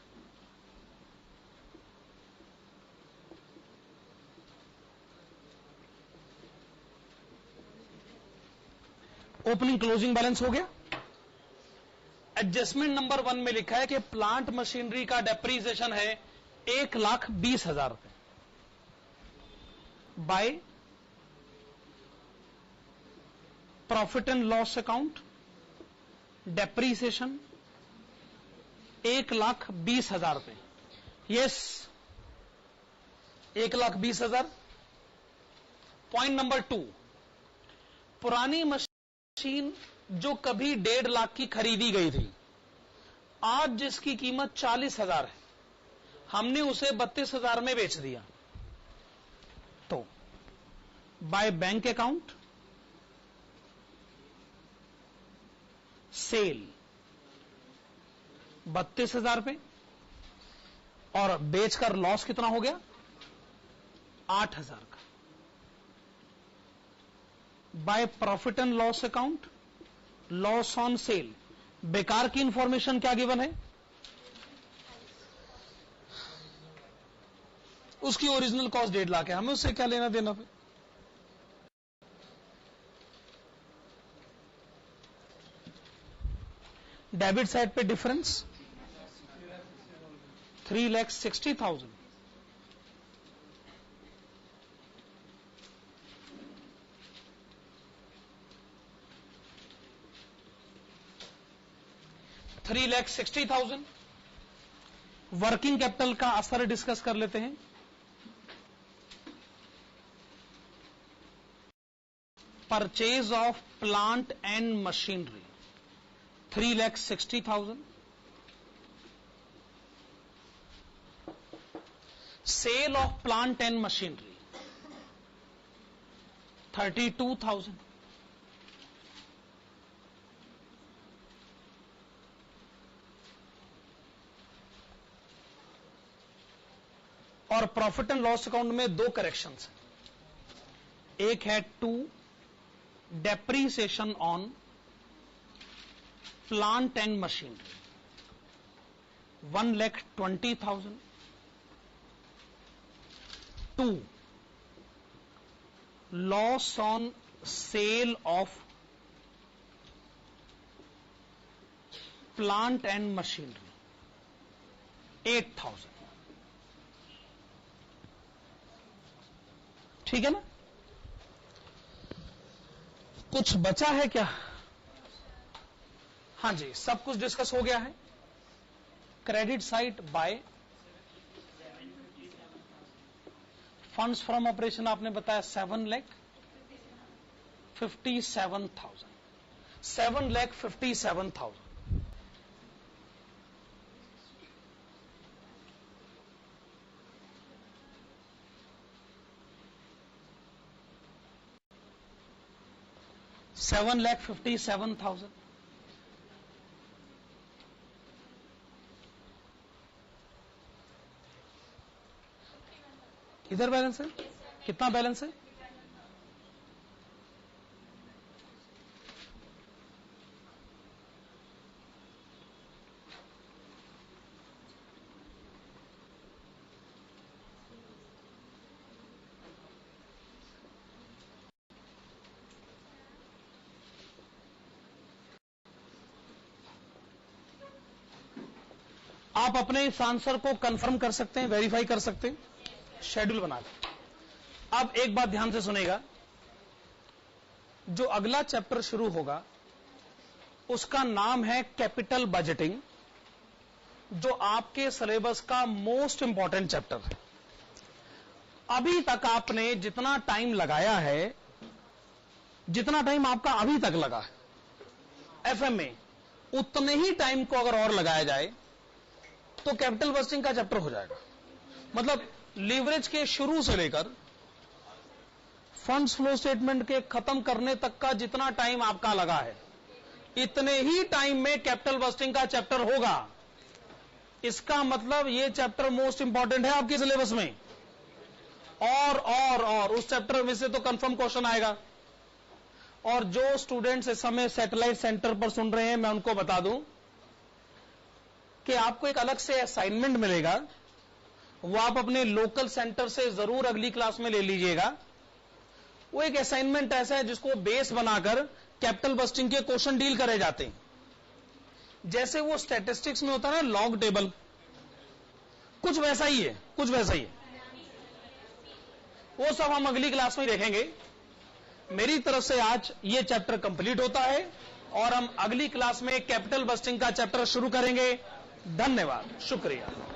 ओपनिंग क्लोजिंग बैलेंस हो गया। एडजस्टमेंट नंबर 1 में लिखा है कि प्लांट मशीनरी का डेप्रीसिएशन है 1,20,000 रुपए bye profit and loss account depreciation 1,20,000 रुपए। यस, 1,20,000। पॉइंट नंबर 2, पुरानी मशीन जो कभी 1.5 लाख की खरीदी गई थी, आज जिसकी कीमत 40,000 है, हमने उसे 32,000 में बेच दिया, तो बाय बैंक अकाउंट सेल 32,000 रुपए और बेचकर लॉस कितना हो गया? 8,000 का। Bye profit and loss account loss on cell, बेकार की इंफॉर्मेशन क्या गिवन है? उसकी ओरिजिनल कॉस्ट 1.5 लाख है, हमें उससे क्या लेना देना फिर? डेबिट साइड पे डिफरेंस 3,60,000। $3,60,000। वर्किंग कैपिटल का असर डिस्कस कर लेते हैं। Purchase of plant and machinery 3,60,000। Sale of plant and machinery 32,000। और प्रॉफिट एंड लॉस अकाउंट में 2 करेक्शंस हैं। एक है to depreciation on plant and machinery 1,20,000। 2 loss on sale of plant and machinery 8000। ठीक है ना? कुछ बचा है क्या? हाँ जी, सब कुछ डिस्कस हो गया है। Credit side by funds from operation आपने बताया 7,57,000 7,57,000। $7,57,000। इधर बैलेंस है कितना? बैलेंस है आप अपने इस आंसर को कंफर्म कर सकते हैं, वेरीफाई कर सकते हैं शेड्यूल बना के। अब एक बात ध्यान से सुनेगा, जो अगला चैप्टर शुरू होगा उसका नाम है कैपिटल बजटिंग, जो आपके सिलेबस का मोस्ट इंपॉर्टेंट चैप्टर है। अभी तक आपने जितना टाइम लगाया है, जितना टाइम आपका अभी तक लगा है एफएम में, उतने ही टाइम को अगर और लगाया जाए तो कैपिटल बस्टिंग का चैप्टर हो जाएगा। मतलब लीवरेज के शुरू से लेकर फंड्स फ्लो स्टेटमेंट के खत्म करने तक का जितना टाइम आपका लगा है, इतने ही टाइम में कैपिटल बस्टिंग का चैप्टर होगा। इसका मतलब यह चैप्टर मोस्ट इंपॉर्टेंट है आपके सिलेबस में। और उस चैप्टर में से तो कंफर्म क्वेश्चन आएगा। और जो स्टूडेंट्स इस समय सैटेलाइट सेंटर पर सुन रहे हैं, मैं उनको बता दूं कि आपको एक अलग से असाइनमेंट मिलेगा, वो आप अपने लोकल सेंटर से जरूर अगली क्लास में ले लीजिएगा। वो एक असाइनमेंट ऐसा है जिसको बेस बनाकर कैपिटल बस्टिंग के क्वेश्चन डील करे जाते हैं। जैसे वो स्टैटिस्टिक्स में होता है ना लॉग टेबल, कुछ वैसा ही है, कुछ वैसा ही है। वो सब हम अगली क्लास में देखेंगे। मेरी तरफ से आज ये चैप्टर कंप्लीट होता है और हम अगली क्लास में कैपिटल बस्टिंग का चैप्टर शुरू करेंगे। धन्यवाद, शुक्रिया।